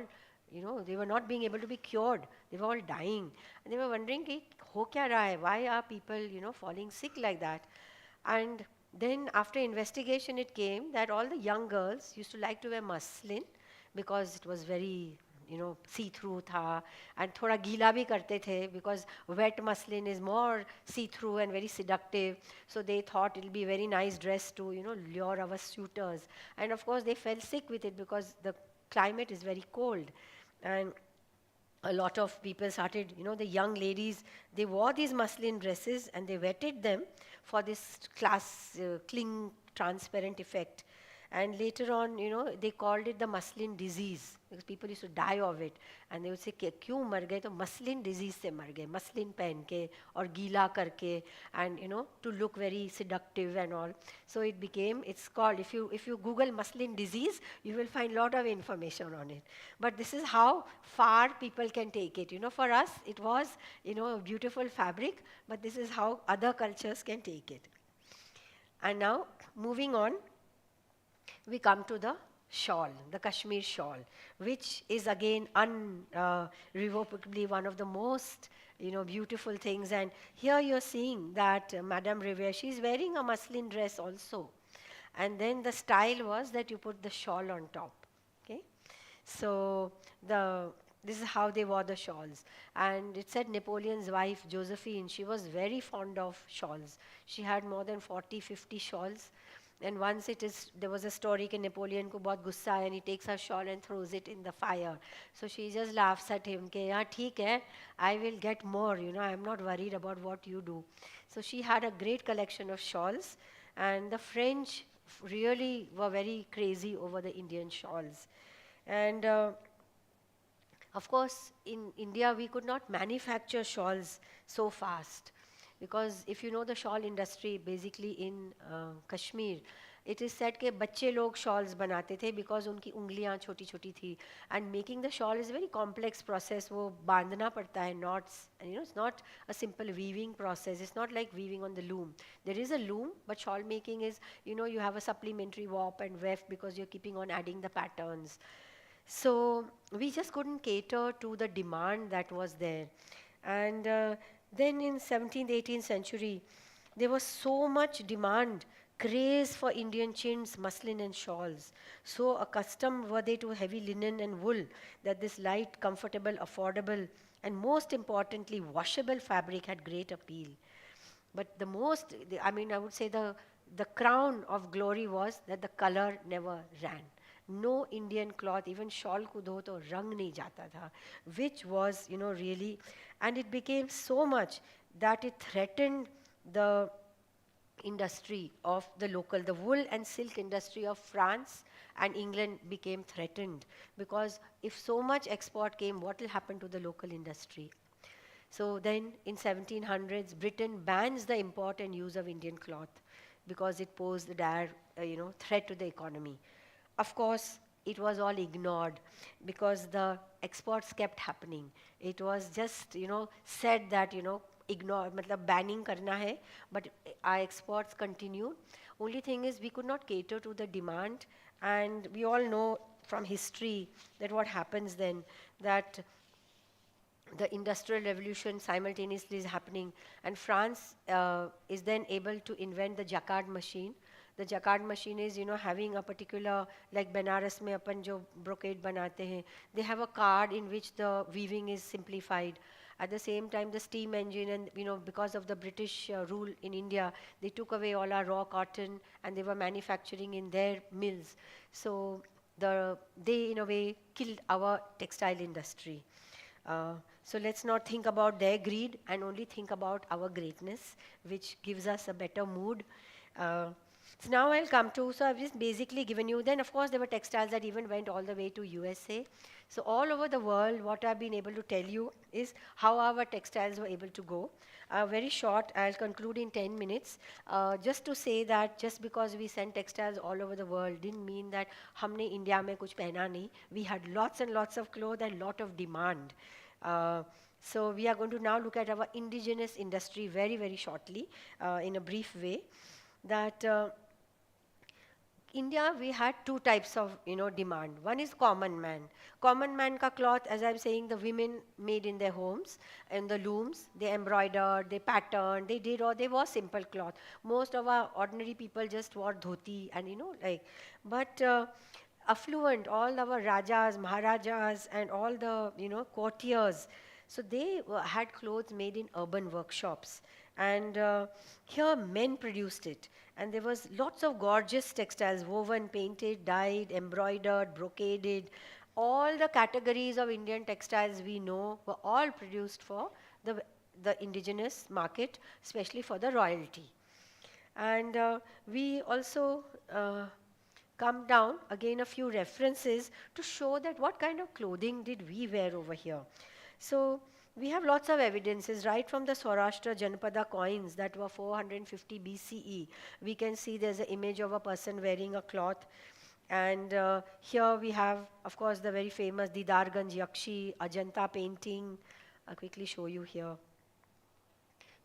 they were not being able to be cured. They were all dying. And they were wondering, "Ki, ho kya raha hai? Why are people, falling sick like that?" And then after investigation, it came that all the young girls used to like to wear muslin because it was very, see-through tha, and thoda gila bhi karte the, because wet muslin is more see-through and very seductive. So they thought it'll be a very nice dress to, lure our suitors. And of course, they fell sick with it because the climate is very cold. And a lot of people started, the young ladies, they wore these muslin dresses and they wetted them for this cling transparent effect. And later on, they called it the muslin disease because people used to die of it. And they would say, "Kyun mar gaye?" To muslin disease se mar gaye, muslin pehen ke or gila karke, and to look very seductive and all. So it became, it's called, if you Google muslin disease, you will find a lot of information on it. But this is how far people can take it. For us, it was, a beautiful fabric, but this is how other cultures can take it. And now, moving on, we come to the shawl, the Kashmir shawl, which is again unrevocably one of the most beautiful things. And here you're seeing that Madame Revere, she's wearing a muslin dress also. And then the style was that you put the shawl on top. Okay, so this is how they wore the shawls. And it said Napoleon's wife, Josephine, she was very fond of shawls. She had more than 40, 50 shawls. And once there was a story that Napoleon ko bahut gussa hai and he takes her shawl and throws it in the fire. So she just laughs at him, "Ke yeah, theek hai, I will get more, I'm not worried about what you do." So she had a great collection of shawls, and the French really were very crazy over the Indian shawls. And of course, in India, we could not manufacture shawls so fast. Because if you know the shawl industry, basically in Kashmir, it is said that बच्चे लोग shawls बनाते थे because उनकी उंगलियां छोटी छोटी थी. And making the shawl is a very complex process. वो बांधना पड़ता है knots. And it's not a simple weaving process. It's not like weaving on the loom. There is a loom, but shawl making is, you have a supplementary warp and weft because you're keeping on adding the patterns. So we just couldn't cater to the demand that was there. And then in 17th, 18th century, there was so much demand, craze for Indian chintz, muslin and shawls. So accustomed were they to heavy linen and wool that this light, comfortable, affordable, and most importantly, washable fabric had great appeal. But I would say the crown of glory was that the color never ran. No Indian cloth, even shawl ko do to rang nahi jata tha, which was, really, and it became so much that it threatened the industry of the wool and silk industry of France and England became threatened, because if so much export came, what will happen to the local industry? So then in 1700s, Britain bans the import and use of Indian cloth because it posed a dire, threat to the economy. Of course, it was all ignored because the exports kept happening. It was just, said that, ignore, matlab banning karna hai, but our exports continued. Only thing is we could not cater to the demand, and we all know from history that what happens then, that the industrial revolution simultaneously is happening, and France is then able to invent the jacquard machine, The jacquard machine is, having a particular, like Benares mein apan jo brocade banate hain, they have a card in which the weaving is simplified. At the same time, the steam engine and, because of the British rule in India, they took away all our raw cotton and they were manufacturing in their mills. So they, in a way, killed our textile industry. So let's not think about their greed and only think about our greatness, which gives us a better mood. So now I'll come to, so I've just basically given you, then of course there were textiles that even went all the way to USA. So all over the world, what I've been able to tell you is how our textiles were able to go. Very short, I'll conclude in 10 minutes. Just to say that just because we sent textiles all over the world didn't mean that humne India mein kuch pehna nahi. We had lots and lots of clothes and lot of demand. So we are going to now look at our indigenous industry very, very shortly in a brief way. That India, we had two types of, demand. One is common man. Common man ka cloth, as I'm saying, the women made in their homes, in the looms. They embroidered, they patterned, they did, or they wore simple cloth. Most of our ordinary people just wore dhoti and, but affluent, all our rajas, maharajas, and all the, courtiers. So they had clothes made in urban workshops. And here men produced it. And there was lots of gorgeous textiles, woven, painted, dyed, embroidered, brocaded. All the categories of Indian textiles we know were all produced for the indigenous market, especially for the royalty. And we also come down, again a few references to show that what kind of clothing did we wear over here. So we have lots of evidences right from the Saurashtra Janapada coins that were 450 BCE. We can see there's an image of a person wearing a cloth. And here we have, of course, the very famous Didarganj Yakshi, Ajanta painting. I'll quickly show you here.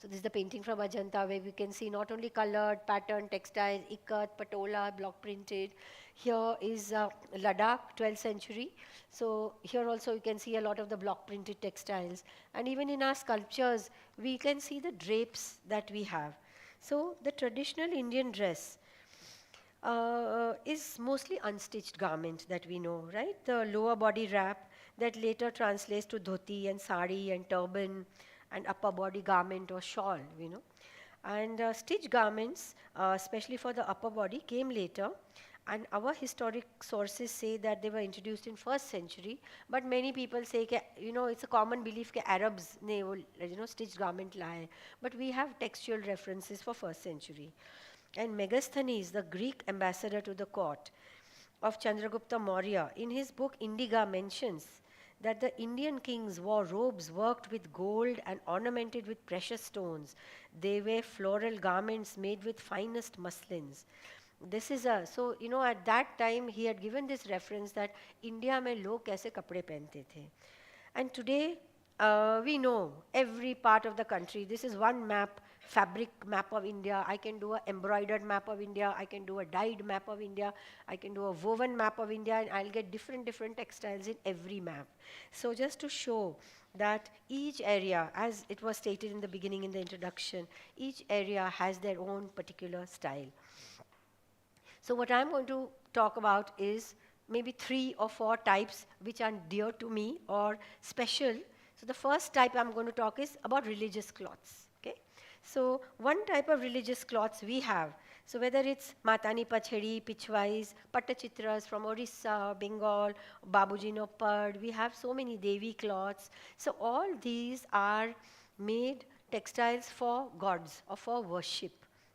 So this is the painting from Ajanta where we can see not only colored, patterned textiles, ikat, patola, block printed. Here is Ladakh, 12th century. So here also you can see a lot of the block printed textiles. And even in our sculptures, we can see the drapes that we have. So the traditional Indian dress is mostly unstitched garment that we know, right? The lower body wrap that later translates to dhoti and sari and turban and upper body garment or shawl, And stitched garments, especially for the upper body, came later. And our historic sources say that they were introduced in 1st century. But many people say, it's a common belief that Arabs ne stitched garment laye. But we have textual references for 1st century. And Megasthenes, the Greek ambassador to the court of Chandragupta Maurya, in his book Indiga mentions that the Indian kings wore robes worked with gold and ornamented with precious stones. They wear floral garments made with finest muslins. This is so, at that time he had given this reference that India mein log kaise kapde pehante the. And today we know every part of the country. This is one map, fabric map of India. I can do an embroidered map of India. I can do a dyed map of India. I can do a woven map of India, and I'll get different textiles in every map. So just to show that each area, as it was stated in the beginning in the introduction, each area has their own particular style. So what I'm going to talk about is maybe 3 or 4 types which are dear to me or special. So the first type I'm going to talk is about religious cloths. Okay? So one type of religious cloths we have. So whether it's Matani Pachhedi, Pichwais, Pattachitras from Orissa, Bengal, Babuji no Pad, we have so many Devi cloths. So all these are made textiles for gods or for worship.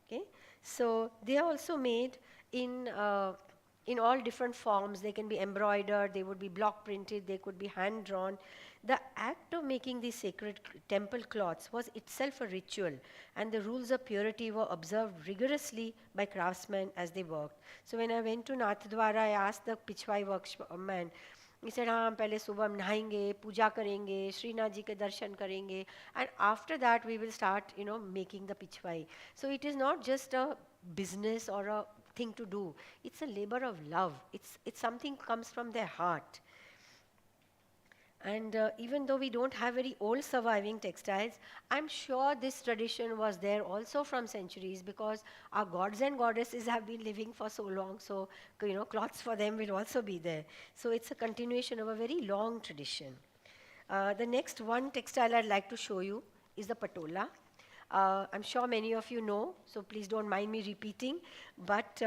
Okay? So they are also made in all different forms. They can be embroidered, they would be block printed, they could be hand drawn. The act of making these sacred temple cloths was itself a ritual, and the rules of purity were observed rigorously by craftsmen as they worked. So when I went to Nathdwara, I asked the Pichwai workman, he said, हम पहले सुबह नहाएंगे, पूजा करेंगे, श्रीनाथ जी के दर्शन करेंगे, and after that we will start, making the pichwai. So it is not just a business or a thing to do. It's a labor of love. It's something comes from their heart. And even though we don't have very old surviving textiles, I'm sure this tradition was there also from centuries, because our gods and goddesses have been living for so long. So, cloths for them will also be there. So it's a continuation of a very long tradition. The next one textile I'd like to show you is the patola. I'm sure many of you know, so please don't mind me repeating. But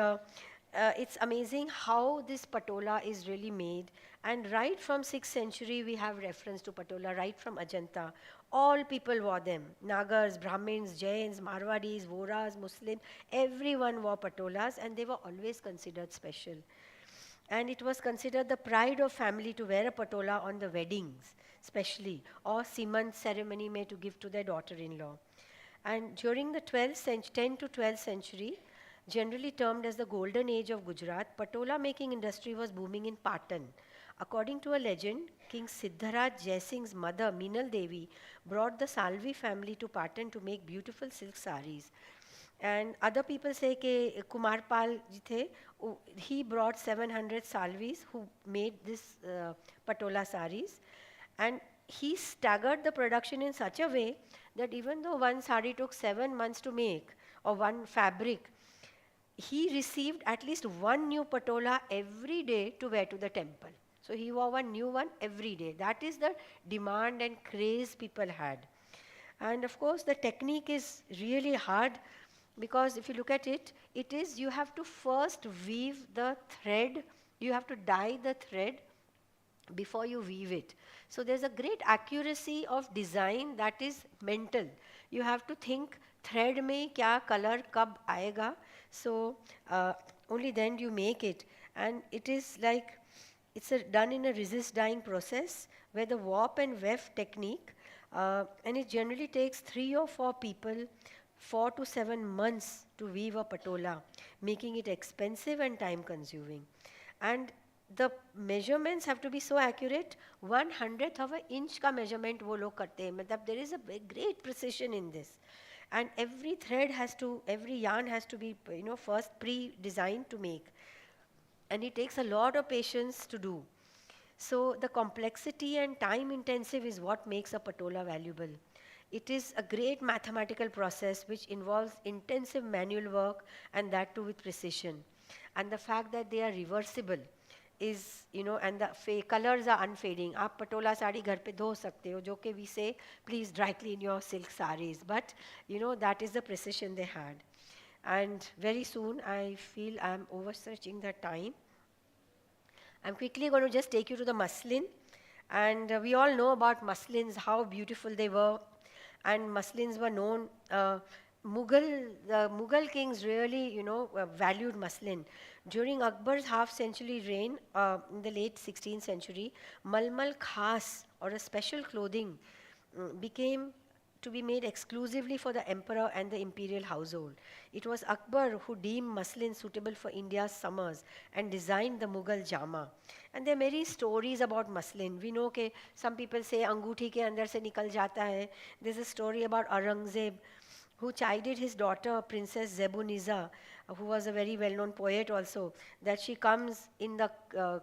it's amazing how this patola is really made. And right from 6th century, we have reference to patola, right from Ajanta. All people wore them. Nagars, Brahmins, Jains, Marwadis, Voras, Muslim, everyone wore patolas, and they were always considered special. And it was considered the pride of family to wear a patola on the weddings, especially, or Simant ceremony made to give to their daughter-in-law. And during the 12th century, 10 to 12th century, generally termed as the golden age of Gujarat, patola making industry was booming in Patan. According to a legend, King Siddharaj Jaisingh's mother, Minal Devi, brought the Salvi family to Patan to make beautiful silk saris. And other people say that Kumar Pal ji the, he brought 700 Salvis who made this patola saris. And he staggered the production in such a way that even though one sari took 7 months to make, or one fabric, he received at least one new patola every day to wear to the temple. So he wore one new one every day. That is the demand and craze people had. And of course, the technique is really hard, because if you look at it, it is you have to first weave the thread, you have to dye the thread before you weave it. So there's a great accuracy of design that is mental. You have to think thread mein kya color kab aayega. So only then you make it. And it is like, it's done in a resist dyeing process where the warp and weft technique, and it generally takes 3 or 4 people 4 to 7 months to weave a patola, making it expensive and time consuming. And the measurements have to be so accurate, 1/100th of an inch ka measurement wo log karte hain. Matlab there is a great precision in this. And every thread has to, every yarn has to be, first pre-designed to make. And it takes a lot of patience to do. So the complexity and time intensive is what makes a patola valuable. It is a great mathematical process which involves intensive manual work, and that too with precision. And the fact that they are reversible is, and the colors are unfading. Aap patola sari ghar pe dho sakte ho, jo ke we say, please dry clean your silk saris. But, that is the precision they had. And very soon, I feel I'm overstretching the time. I'm quickly going to just take you to the muslin. And we all know about muslins, how beautiful they were. And muslins were known, the Mughal kings really, valued muslin. During Akbar's half-century reign, in the late 16th century, malmal khas, or a special clothing, became to be made exclusively for the emperor and the imperial household. It was Akbar who deemed muslin suitable for India's summers and designed the Mughal jama. And there are many stories about muslin. We know that some people say anguthi ke andar se nikal jata hai. There's a story about Aurangzeb who chided his daughter, Princess Zebuniza, who was a very well-known poet also, that she comes in the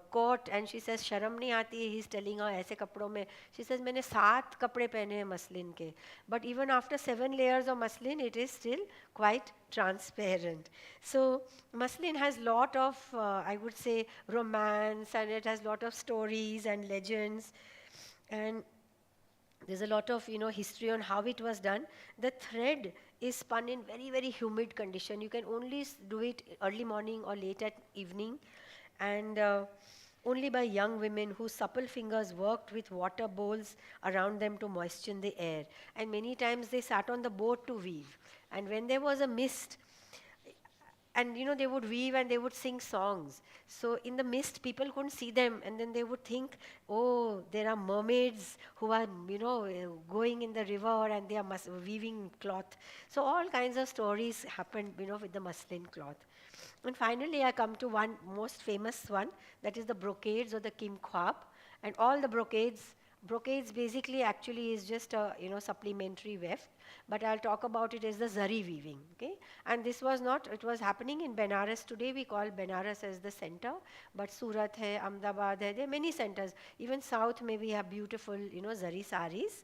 court and she says, "Sharam nahi aati," he's telling her, "Aise kapdon mein." She says, "Maine 7 kapde pehne hain muslin ke." But even after 7 layers of muslin, it is still quite transparent. So muslin has lot of, I would say, romance, and it has lot of stories and legends. And there's a lot of history on how it was done. The thread is spun in very, very humid condition. You can only do it early morning or late at evening, and only by young women whose supple fingers worked with water bowls around them to moisten the air. And many times they sat on the boat to weave. And when there was a mist, and they would weave and they would sing songs. So in the mist, people couldn't see them, and then they would think, oh, there are mermaids who are going in the river and they are weaving cloth. So all kinds of stories happened with the muslin cloth. And finally, I come to one most famous one, that is the brocades or the kimkhwab. And all the brocades Brocades basically actually is just a supplementary weft, but I'll talk about it as the zari weaving. Okay, and this was not, it was happening in Benares. Today we call Benares as the center, but Surat hai, Ahmedabad hai, there are many centers. Even south may we have beautiful zari saris.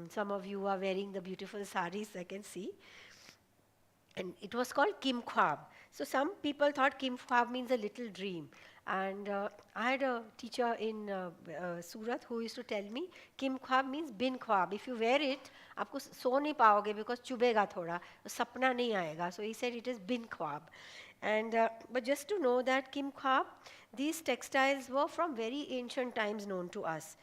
Some of you are wearing the beautiful saris, I can see. And it was called Kim Khwab. So some people thought Kim Khwab means a little dream. And I had a teacher in Surat who used to tell me Kim Khwab means bin khwab. If you wear it, आपको सो नहीं पाओगे because चुभेगा थोड़ा, सपना नहीं आएगा. So he said it is bin khwab. And but just to know that Kim Khwab, these textiles were from very ancient times known to us.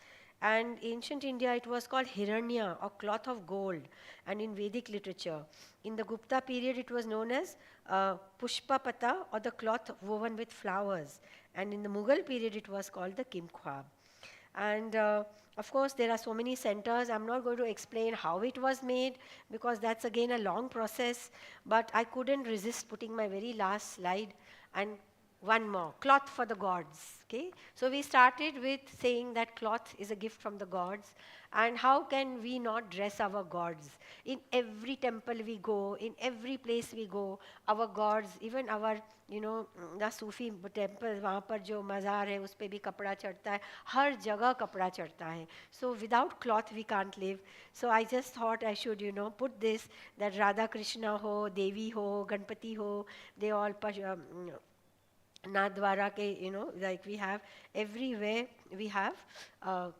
And ancient India, it was called Hiranya or cloth of gold. And in Vedic literature, in the Gupta period, it was known as Pushpapata or the cloth woven with flowers. And in the Mughal period, it was called the Kimkhwab. And of course, there are so many centers. I'm not going to explain how it was made because that's again a long process. But I couldn't resist putting my very last slide and one more, cloth for the gods. Okay, so we started with saying that cloth is a gift from the gods, and how can we not dress our gods? In every temple we go, in every place we go, our gods, even our the Sufi temple, वहाँ पर जो मज़ार है उस पे भी कपड़ा चढ़ता है, हर जगह कपड़ा चढ़ता है. So without cloth we can't live. So I just thought I should put this, that Radha Krishna ho, Devi ho, Ganpati ho, they all Nadwara ke, like we have everywhere we have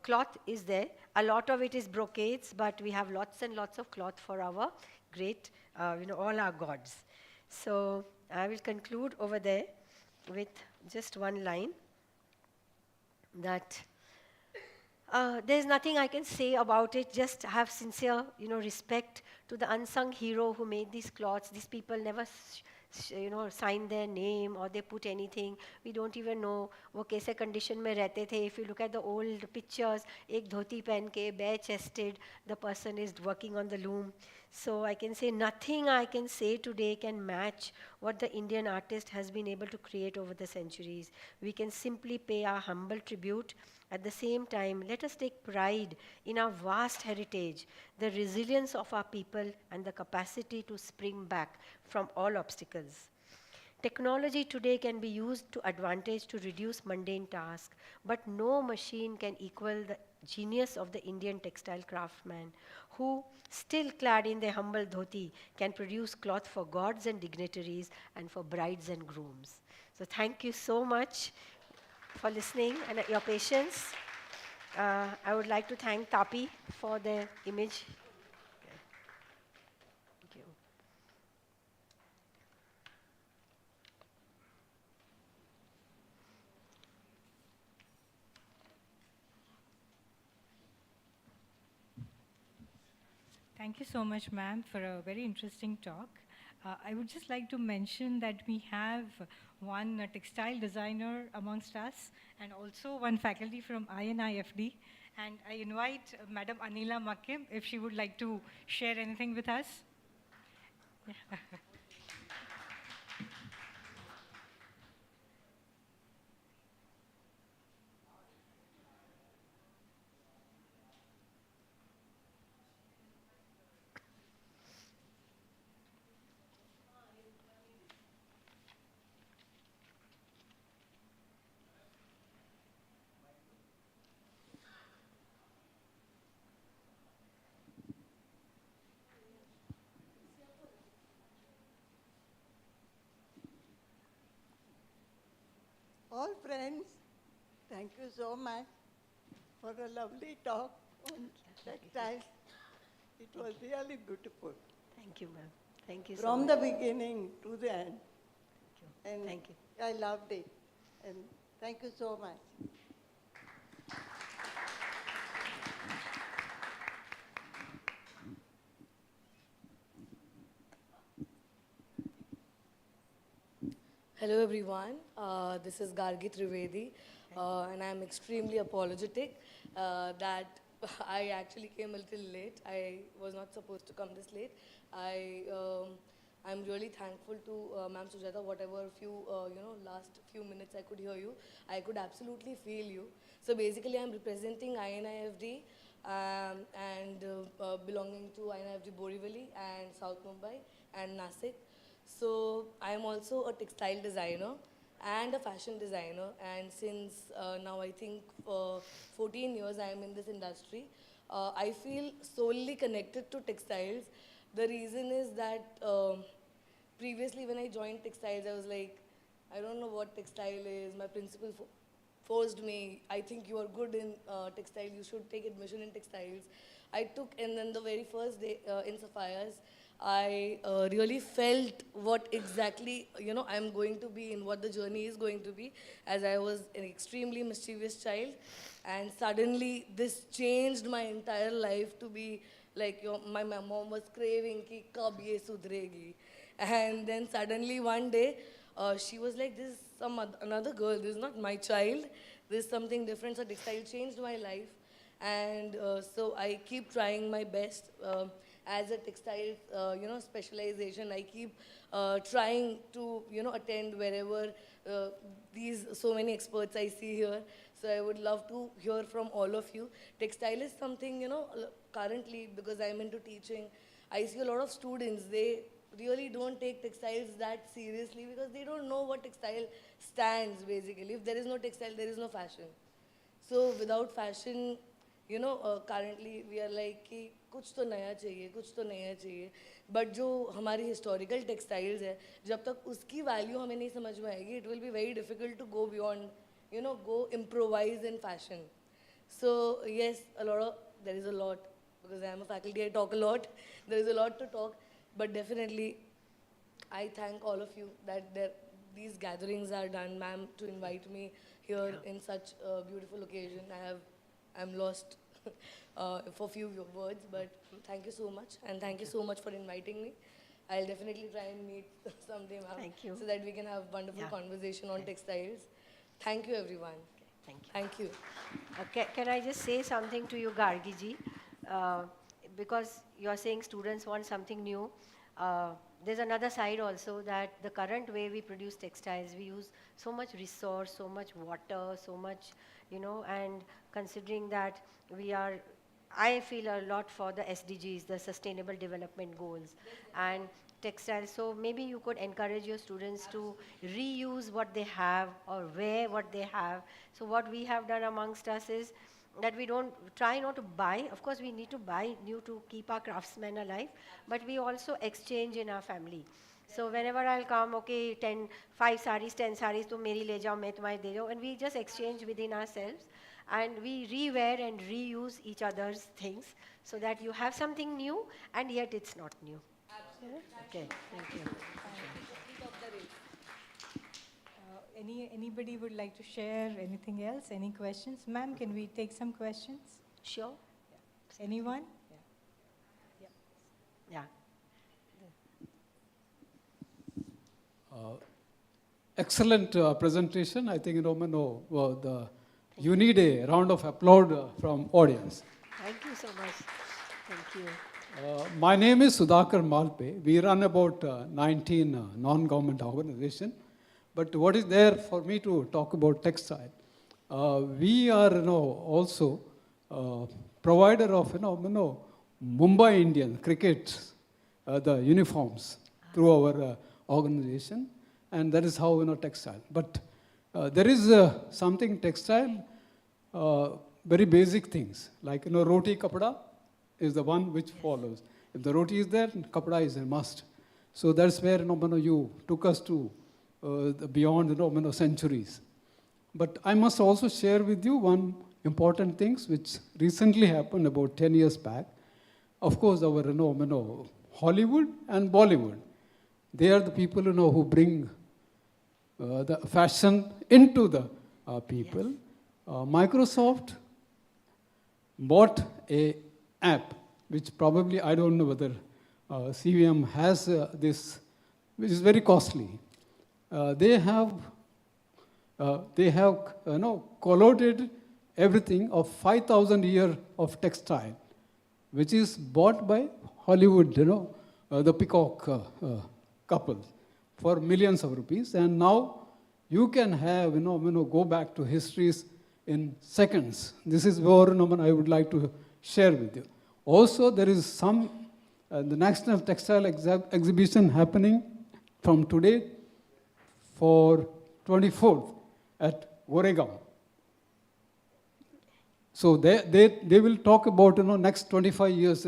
cloth is there. A lot of it is brocades, but we have lots and lots of cloth for our great, all our gods. So I will conclude over there with just one line that there's nothing I can say about it. Just have sincere, respect to the unsung hero who made these cloths. These people never sign their name or they put anything. We don't even know वो कैसे condition में रहते थे. If you look at the old pictures, एक धोती पहन के bare chested, the person is working on the loom. So I can say nothing I can say today can match what the Indian artist has been able to create over the centuries. We can simply pay our humble tribute. At the same time, let us take pride in our vast heritage, the resilience of our people, and the capacity to spring back from all obstacles. Technology today can be used to advantage to reduce mundane tasks, but no machine can equal the genius of the Indian textile craftsman who, still clad in their humble dhoti, can produce cloth for gods and dignitaries and for brides and grooms. So thank you so much for listening and your patience. I would like to thank Tapi for the image. Thank you. Thank you so much, ma'am, for a very interesting talk. I would just like to mention that we have one textile designer amongst us and also one faculty from INIFD. And I invite Madam Anila Makim if she would like to share anything with us. Yeah. All friends, thank you so much for a lovely talk on textiles. It was really beautiful. Thank you, ma'am. Thank you so From much. the beginning to the end. And Thank you. I loved it. And thank you so much. Hello everyone, this is Gargi Trivedi and I'm extremely apologetic that I actually came a little late. I was not supposed to come this late. I'm really thankful to Ma'am Sujata, whatever last few minutes I could hear you, I could absolutely feel you. So basically, I'm representing INIFD and belonging to INIFD Borivali and South Mumbai and Nasik. So I am also a textile designer and a fashion designer, and since now I think 14 years I am in this industry. I feel solely connected to textiles. The reason is that previously when I joined textiles, I was like, I don't know what textile is. My principal forced me, I think you are good in textile, you should take admission in textiles. I took, and then the very first day in Sapphires, I really felt what exactly, I'm going to be and what the journey is going to be, as I was an extremely mischievous child. And suddenly this changed my entire life to be like, my mom was craving ki kab ye sudregi. And then suddenly one day, she was like, this is another girl, this is not my child, this is something different. So textile changed my life. And so I keep trying my best. As a textile, specialization, I keep trying to, attend wherever these so many experts I see here. So I would love to hear from all of you. Textile is something, currently, because I'm into teaching, I see a lot of students, they really don't take textiles that seriously because they don't know what textile stands, basically. If there is no textile, there is no fashion. So without fashion, currently we are like कि कुछ तो नया चाहिए, कुछ तो नया चाहिए. But जो हमारी historical textiles है, जब तक उसकी value हमें नहीं समझ में आएगी, it will be very difficult to go beyond, go improvise in fashion. So yes, there is a lot, because I am a faculty, I talk a lot. There is a lot to talk, but definitely I thank all of you that these gatherings are done, ma'am, to invite me here in such a beautiful occasion. I'm lost for few words, but thank you so much, and thank you so much for inviting me. I'll definitely try and meet someday, ma'am, Thank you. so that we can have wonderful conversation on textiles. Thank you, everyone. Thank you. Thank you. Okay, can I just say something to you, Gargi ji? Because you are saying students want something new. There's another side also, that the current way we produce textiles, we use so much resource, so much water, so much, and considering that I feel a lot for the SDGs, the Sustainable Development Goals, and textiles. So maybe you could encourage your students to reuse what they have or wear what they have. So what we have done amongst us is that we don't try not to buy. Of course, we need to buy new to keep our craftsmen alive, but we also exchange in our family. So whenever I'll come, okay, 5 saris, 10 saris, to meri le jao, main tumhari de jao, and we just exchange within ourselves, and we rewear and reuse each other's things, so that you have something new, and yet it's not new. Absolutely. Okay, thank you. Anybody would like to share anything else? Any questions? Ma'am, can we take some questions? Sure? Anyone? Yeah. Excellent presentation. I think, you need a round of applause from audience. Thank you so much. Thank you. My name is Sudhakar Malpe. We run about 19 non-government organizations. But what is there for me to talk about textile? We are also provider of Mumbai Indian cricket, the uniforms through our organization, and that is how textile. But there is something textile, very basic things like roti kapda is the one which follows. If the roti is there, kapda is a must. So that's where you took us to beyond centuries. But I must also share with you one important things which recently happened about 10 years back. Of course, our Hollywood and Bollywood, they are the people who bring the fashion into the people. Microsoft bought a app, which probably I don't know whether CVM has this, which is very costly. They have collated everything of 5,000 years of textile, which is bought by Hollywood, the peacock couples for millions of rupees. And now you can have, go back to histories in seconds. This is where I would like to share with you. Also, there is the National Textile Exhibition happening from today for 24th at Goregaon. So they will talk about, next 25 years,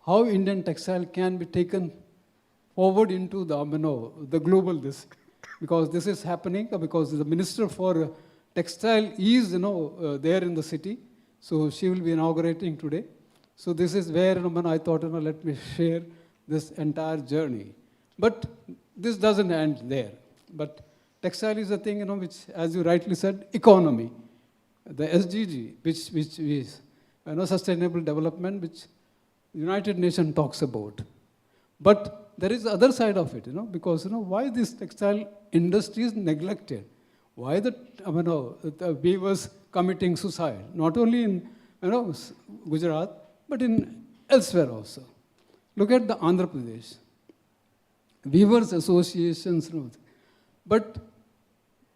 how Indian textile can be taken forward into the global this. Because this is happening, because the Minister for Textile is, there in the city. So she will be inaugurating today. So this is where, I thought, let me share this entire journey. But this doesn't end there. But textile is a thing, which, as you rightly said, economy. The SDG, which is sustainable development, which United Nations talks about. But there is the other side of it, because why this textile industry is neglected? Why the weavers committing suicide? Not only in Gujarat, but in elsewhere also. Look at the Andhra Pradesh. Weavers associations. But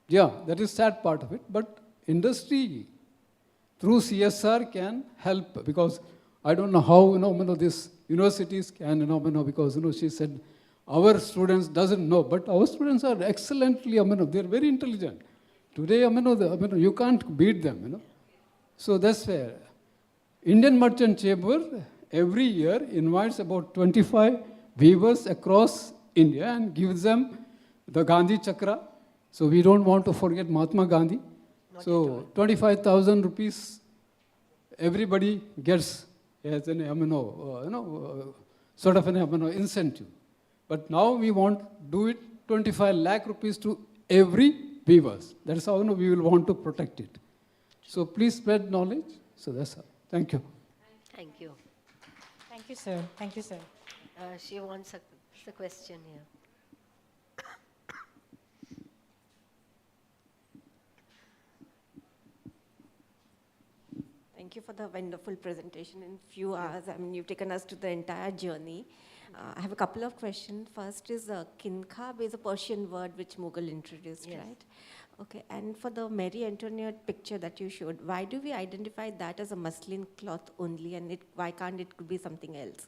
yeah, that is sad part of it. But industry through CSR can help, because I don't know how these universities can because she said our students doesn't know, but our students are excellently they're very intelligent. Today you can't beat them. So that's where Indian Merchant Chamber every year invites about 25 weavers across India and gives them the Gandhi Chakra. So we don't want to forget Mahatma Gandhi. So 25,000 rupees everybody gets as an sort of an incentive. But now we want to do it 25 lakh rupees to every weavers. That's how we will want to protect it. So please spread knowledge. So that's all. Thank you. Thank you. Thank you, sir. Thank you, sir. She wants a question here. Thank you for the wonderful presentation in few hours. I mean, you've taken us to the entire journey. I have a couple of questions. First is kinkhab is a Persian word which Mughal introduced, Yes. right? Okay, and for the Mary Antoinette picture that you showed, why do we identify that as a muslin cloth only, and why can't it could be something else?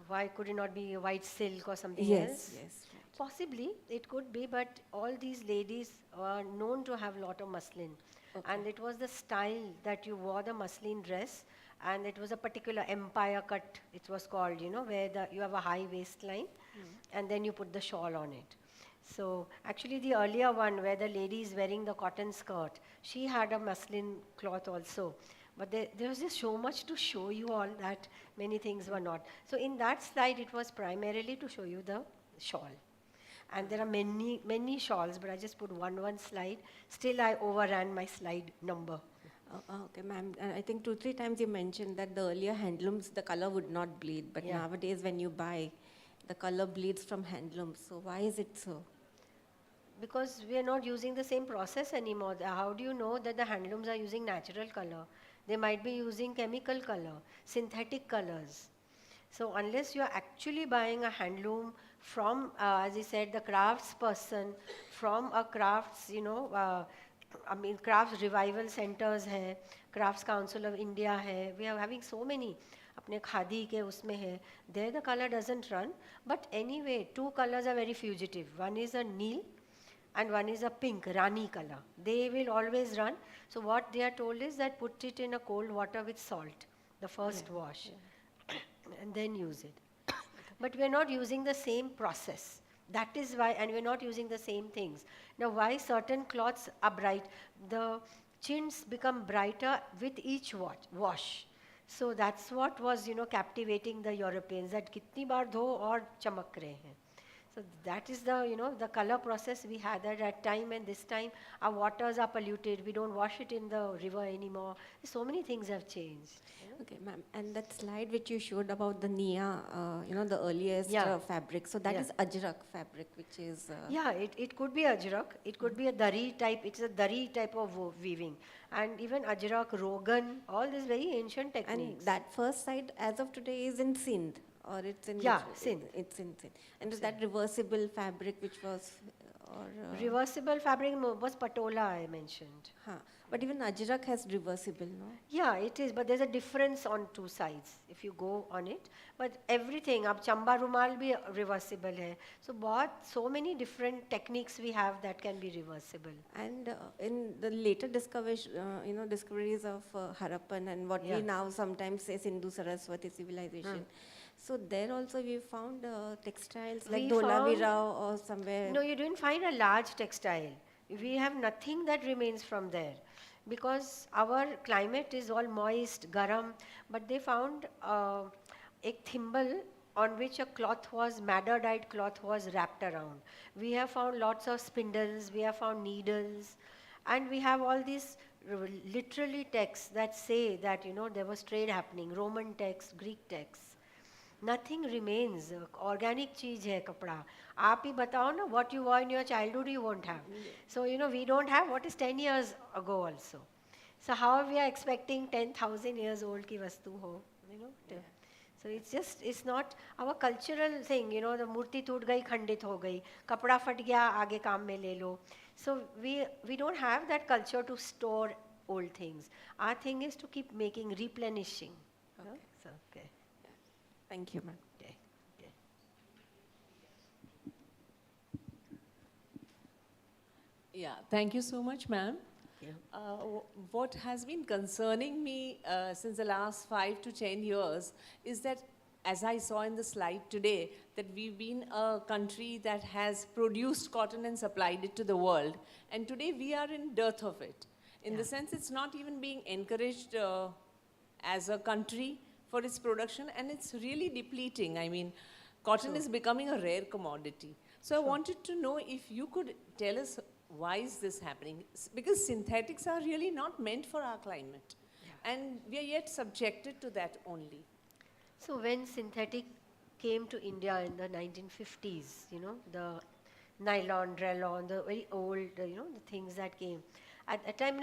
Why could it not be white silk or something Yes, else? yes, right. Possibly, it could be, but all these ladies are known to have a lot of muslin. Okay. And it was the style that you wore the muslin dress, and it was a particular empire cut, it was called, where you have a high waistline, and then you put the shawl on it. So actually the earlier one where the lady is wearing the cotton skirt, she had a muslin cloth also. But there was just so much to show you all that many things were not. So in that slide, it was primarily to show you the shawl. And there are many, many shawls, but I just put one slide. Still, I overran my slide number. Okay, ma'am. I think 2-3 times you mentioned that the earlier handlooms, the color would not bleed, but Yeah. nowadays when you buy, the color bleeds from handlooms. So why is it so? Because we are not using the same process anymore. How do you know that the handlooms are using natural color? They might be using chemical color, synthetic colors. So unless you are actually buying a handloom from, as I said, the crafts person, from a crafts, crafts revival centers hai, Crafts Council of India hai, we are having so many. अपने खादी के उसमें है, there the color doesn't run, but anyway, two colors are very fugitive. One is a neil and one is a pink, Rani color. They will always run. So what they are told is that put it in a cold water with salt, the first wash, and then use it. But we're not using the same process. That is why, and we're not using the same things. Now, why certain cloths are bright? The chintz become brighter with each wash. So that's what was, captivating the Europeans, that kitni baar dho aur chamak rahe hain. So that is the, the color process we had at that time, and this time our waters are polluted. We don't wash it in the river anymore. So many things have changed. Okay, ma'am. And that slide which you showed about the Nia, the earliest Yeah. fabric. So that Yeah. is Ajrak fabric, which is... Yeah, it could be Ajrak. It could be a dari type. It's a dari type of weaving. And even Ajrak, Rogan, all these very ancient And techniques. that first site, as of today, is in Sindh. or it's in Yeah, which- synth. It's in synth. And is that reversible fabric which was, or Reversible fabric was patola I mentioned. huh. But even Ajrak has reversible, no? Yeah, it is, but there's a difference on two sides if you go on it. But everything, ab chamba rumal bhi reversible hai. So many different techniques we have that can be reversible. And in the later discoveries of Harappan and what Yeah. we now sometimes say Sindhu Saraswati civilization. So there also we found textiles like We Dholavira or somewhere. No, you didn't find a large textile. We have nothing that remains from there because our climate is all moist, garam. But they found a thimble on which a cloth was, madder-dyed cloth was wrapped around. We have found lots of spindles, we have found needles, and we have all these literally texts that say that, there was trade happening, Roman texts, Greek texts. Nothing remains. Organic cheese hai kapda. आप ही बताओ ना what you wore in your childhood you won't have. So we don't have what is 10 years ago also. So how we are expecting 10,000 years old की वस्तु हो, So it's not our cultural thing, the मूर्ति टूट गई खंडित हो गई, कपड़ा फट गया आगे काम में ले लो. So we don't have that culture to store old things. Our thing is to keep making, replenishing. Okay. So, okay. Thank you, ma'am. Okay. Okay. Yeah, thank you so much, ma'am. Yeah. What has been concerning me since the last 5 to 10 years is that, as I saw in the slide today, that we've been a country that has produced cotton and supplied it to the world, and today we are in dearth of it. In the sense, it's not even being encouraged as a country for its production, and it's really depleting. I mean, cotton is becoming a rare commodity. So I wanted to know if you could tell us why is this happening? Because synthetics are really not meant for our climate. And we are yet subjected to that only. So when synthetic came to India in the 1950s, the nylon, Drellon, the very old, the things that came. At that time,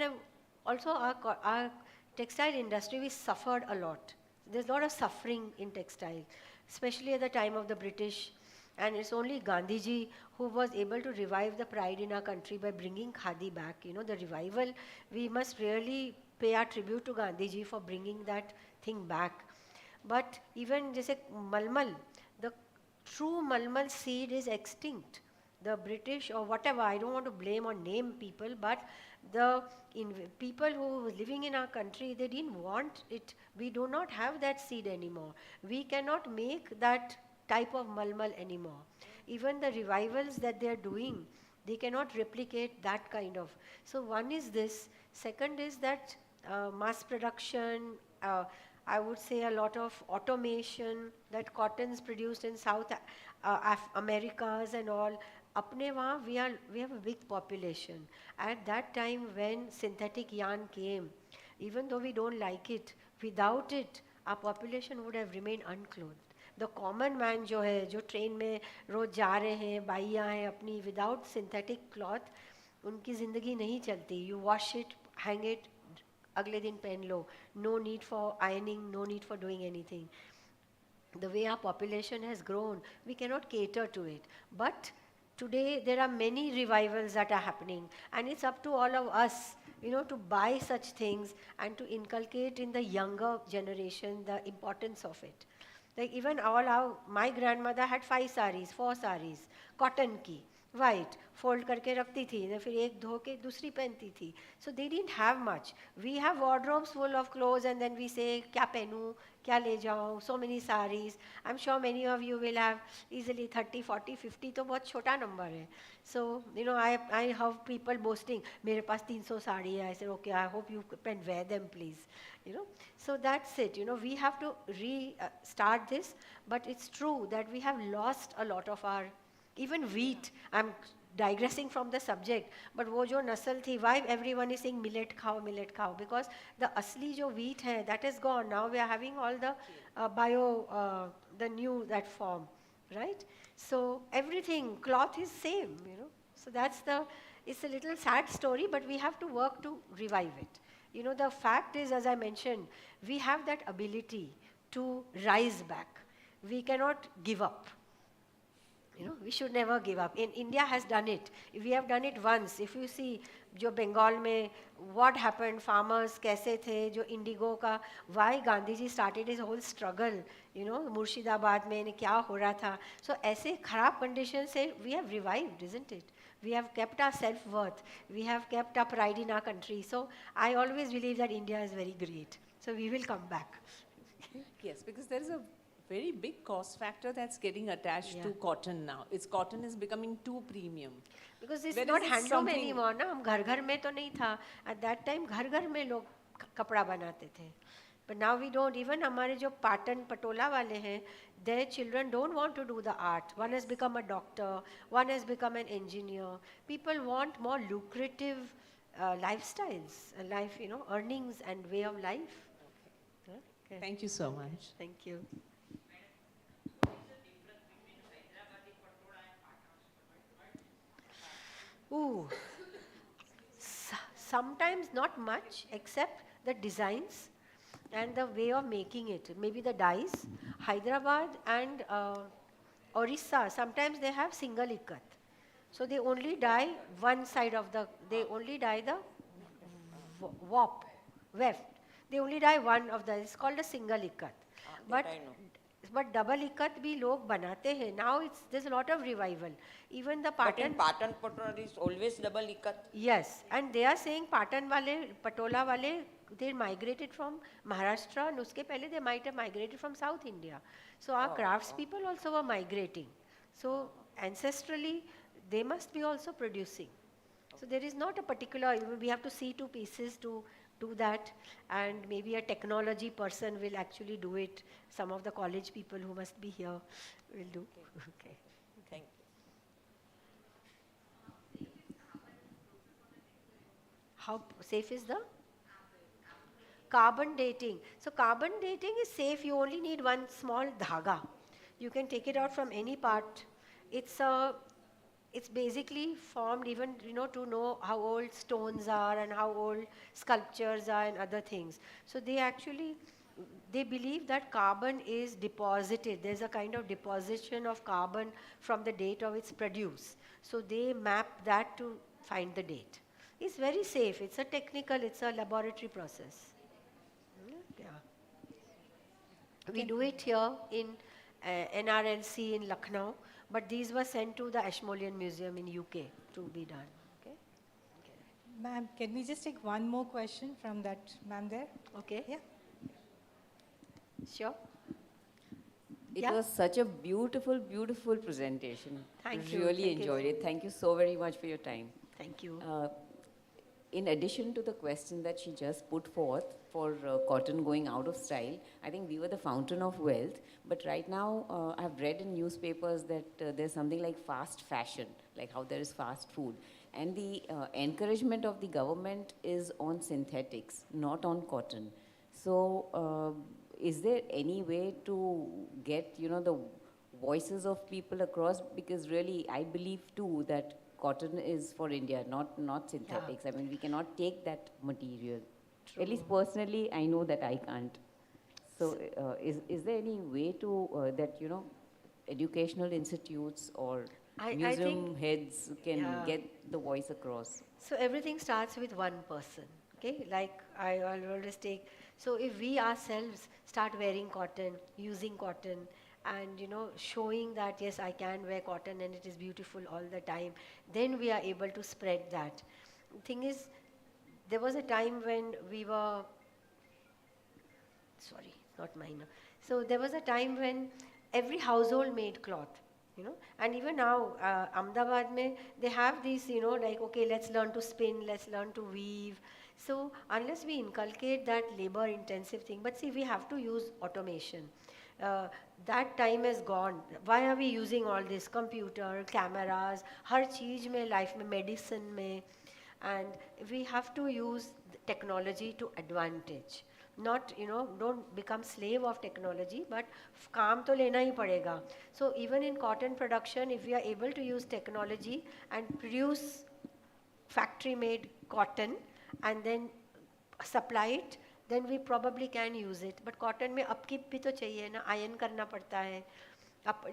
also our textile industry, we suffered a lot. There's a lot of suffering in textile, especially at the time of the British. And it's only Gandhiji who was able to revive the pride in our country by bringing khadi back. The revival, we must really pay our tribute to Gandhiji for bringing that thing back. But even just malmal, the true malmal seed is extinct. The British or whatever, I don't want to blame or name people, but the people who were living in our country, they didn't want it. We do not have that seed anymore. We cannot make that type of malmal anymore. Even the revivals that they are doing, they cannot replicate that kind of. So one is this. Second is that mass production, I would say a lot of automation, that cottons produced in South Americas and all. Apne wahan we have a big population. At that time when synthetic yarn came, even though we don't like it, without it, our population would have remained unclothed. The common man जो है, जो train में रोज जा रहे हैं, बाइयाँ हैं अपनी, without synthetic cloth, उनकी ज़िंदगी नहीं चलती. You wash it, hang it, अगले दिन पहन लो. No need for ironing, no need for doing anything. The way our population has grown, we cannot cater to it. But today there are many revivals that are happening, and it's up to all of us, to buy such things and to inculcate in the younger generation the importance of it. Like even my grandmother had 5 saris, 4 saris, cotton ki, white, fold करके रखती थी, फिर एक धो के दूसरी पहनती थी. So they didn't have much. We have wardrobes full of clothes, and then we say क्या पहनूं, क्या ले जाऊं, so many saris. I'm sure many of you will have easily 30, 40, 50 तो बहुत छोटा number है. So I have people boasting, मेरे पास 300 साड़ी है. I said okay, I hope you can wear them please. So that's it. We have to restart this, but it's true that we have lost a lot of our. Even wheat, I'm digressing from the subject, but वो जो नस्ल थी, why everyone is saying millet cow, because the असली जो wheat है, that is gone. Now we are having all the the new that form, right? So everything, cloth is same, So it's a little sad story, but we have to work to revive it. The fact is, as I mentioned, we have that ability to rise back. we cannot give up. You know, we should never give up. In India has done it. We have done it once. If you see, जो Bengal में what happened, farmers कैसे थे, जो indigo का, why Gandhi ji started his whole struggle, you know, Murshidabad में क्या हो रहा था. So ऐसे खराब conditions से we have revived, isn't it? We have kept our self-worth. We have kept our pride in our country. So I always believe that India is very great. So we will come back. Yes, because there is a very big cost factor that's getting attached to cotton now. Cotton is becoming too premium. Because it's Where not is it handloom something- anymore, ना. हम घर में तो नहीं था. At that time घर में लोग कपड़ा बनाते थे. But now we don't. Even हमारे जो पाटन पटोला वाले हैं, their children don't want to do the art. One has become a doctor, one has become an engineer. People want more lucrative lifestyles, life, you know, earnings and way of life. Okay. Thank you so much. Thank you. Ooh. Sometimes not much, except the designs and the way of making it. Maybe the dyes. Hyderabad and Orissa, sometimes they have single ikat. So they only dye one side of the, they only dye the weft. They only dye one of the, it's called a single ikat. But double ikat bhi log banate hain. Now there's a lot of revival. Even the But in Patan. Patan Patola is always double ikat. Yes, and they are saying Patan wale, Patola wale, they migrated from Maharashtra, and uske pehle they might have migrated from South India. So our crafts people also were migrating. So ancestrally, they must be also producing. So there is not a particular, we have to see two pieces to do that, and maybe a technology person will actually do it. Some of the college people who must be here will do. Okay. Thank you. How safe is the? Carbon dating. So carbon dating is safe. You only need one small dhaga. You can take it out from any part. It's basically formed even, you know, to know how old stones are and how old sculptures are and other things. So they believe that carbon is deposited. There's a kind of deposition of carbon from the date of its produce. So they map that to find the date. It's very safe. It's a laboratory process. Yeah. We do it here in NRLC in Lucknow, but these were sent to the Ashmolean Museum in UK to be done. Okay. Ma'am, can we just take one more question from that ma'am there? Okay. Yeah. Sure. It Yeah. was such a beautiful, beautiful presentation. Thank you. Really Thank you. enjoyed it. Thank you so very much for your time. Thank you. In addition to the question that she just put forth for cotton going out of style, I think we were the fountain of wealth. But right now, I've read in newspapers that there's something like fast fashion, like how there is fast food. And the encouragement of the government is on synthetics, not on cotton. So is there any way to get, you know, the voices of people across? Because really, I believe too that cotton is for India, not synthetics. I mean, we cannot take that material. At least personally, I know that I can't. So is there any way to, that, you know, educational institutes or museum heads can get the voice across? So everything starts with one person. Okay, like I always take. So if we ourselves start wearing cotton, using cotton, and, you know, showing that yes, I can wear cotton and it is beautiful all the time, then we are able to spread that. Thing is, there was a time when we were, sorry, not mine. So there was a time when every household made cloth, you know, and even now, Ahmedabad mein, they have these, you know, like, okay, let's learn to spin, let's learn to weave. So unless we inculcate that labor intensive thing, but see, we have to use automation. That time is gone. Why are we using all this? Computer, cameras, हर चीज में life में, medicine में, and we have to use technology to advantage. Not, you know, don't become slave of technology, but काम तो लेना ही पड़ेगा. So even in cotton production, if we are able to use technology and produce factory-made cotton and then supply it then we probably can use it. But cotton में upkeep भी तो चाहिए ना, iron करना पड़ता है.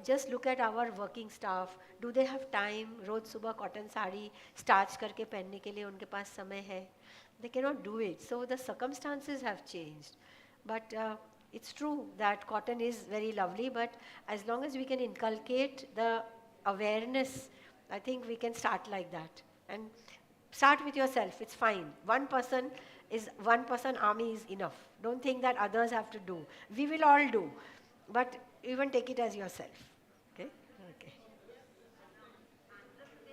Just look at our working staff. Do they have time? रोज सुबह cotton sari starch करके पहनने के लिए उनके पास समय है? They cannot do it. So the circumstances have changed. But it's true that cotton is very lovely, but as long as we can inculcate the awareness, I think we can start like that. And start with yourself, it's fine. One person army is enough. Don't think that others have to do. We will all do, but even take it as yourself. Okay? Okay.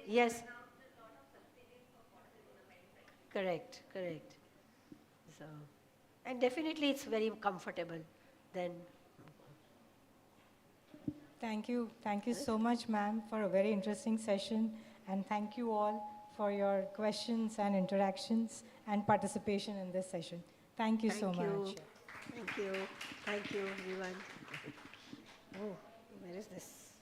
Yes. Correct, correct. So, and definitely it's very comfortable then. Thank you. Thank you so much, ma'am, for a very interesting session. And thank you all for your questions and interactions and participation in this session. Thank you so much. Thank you. Thank you, everyone. Oh, where is this?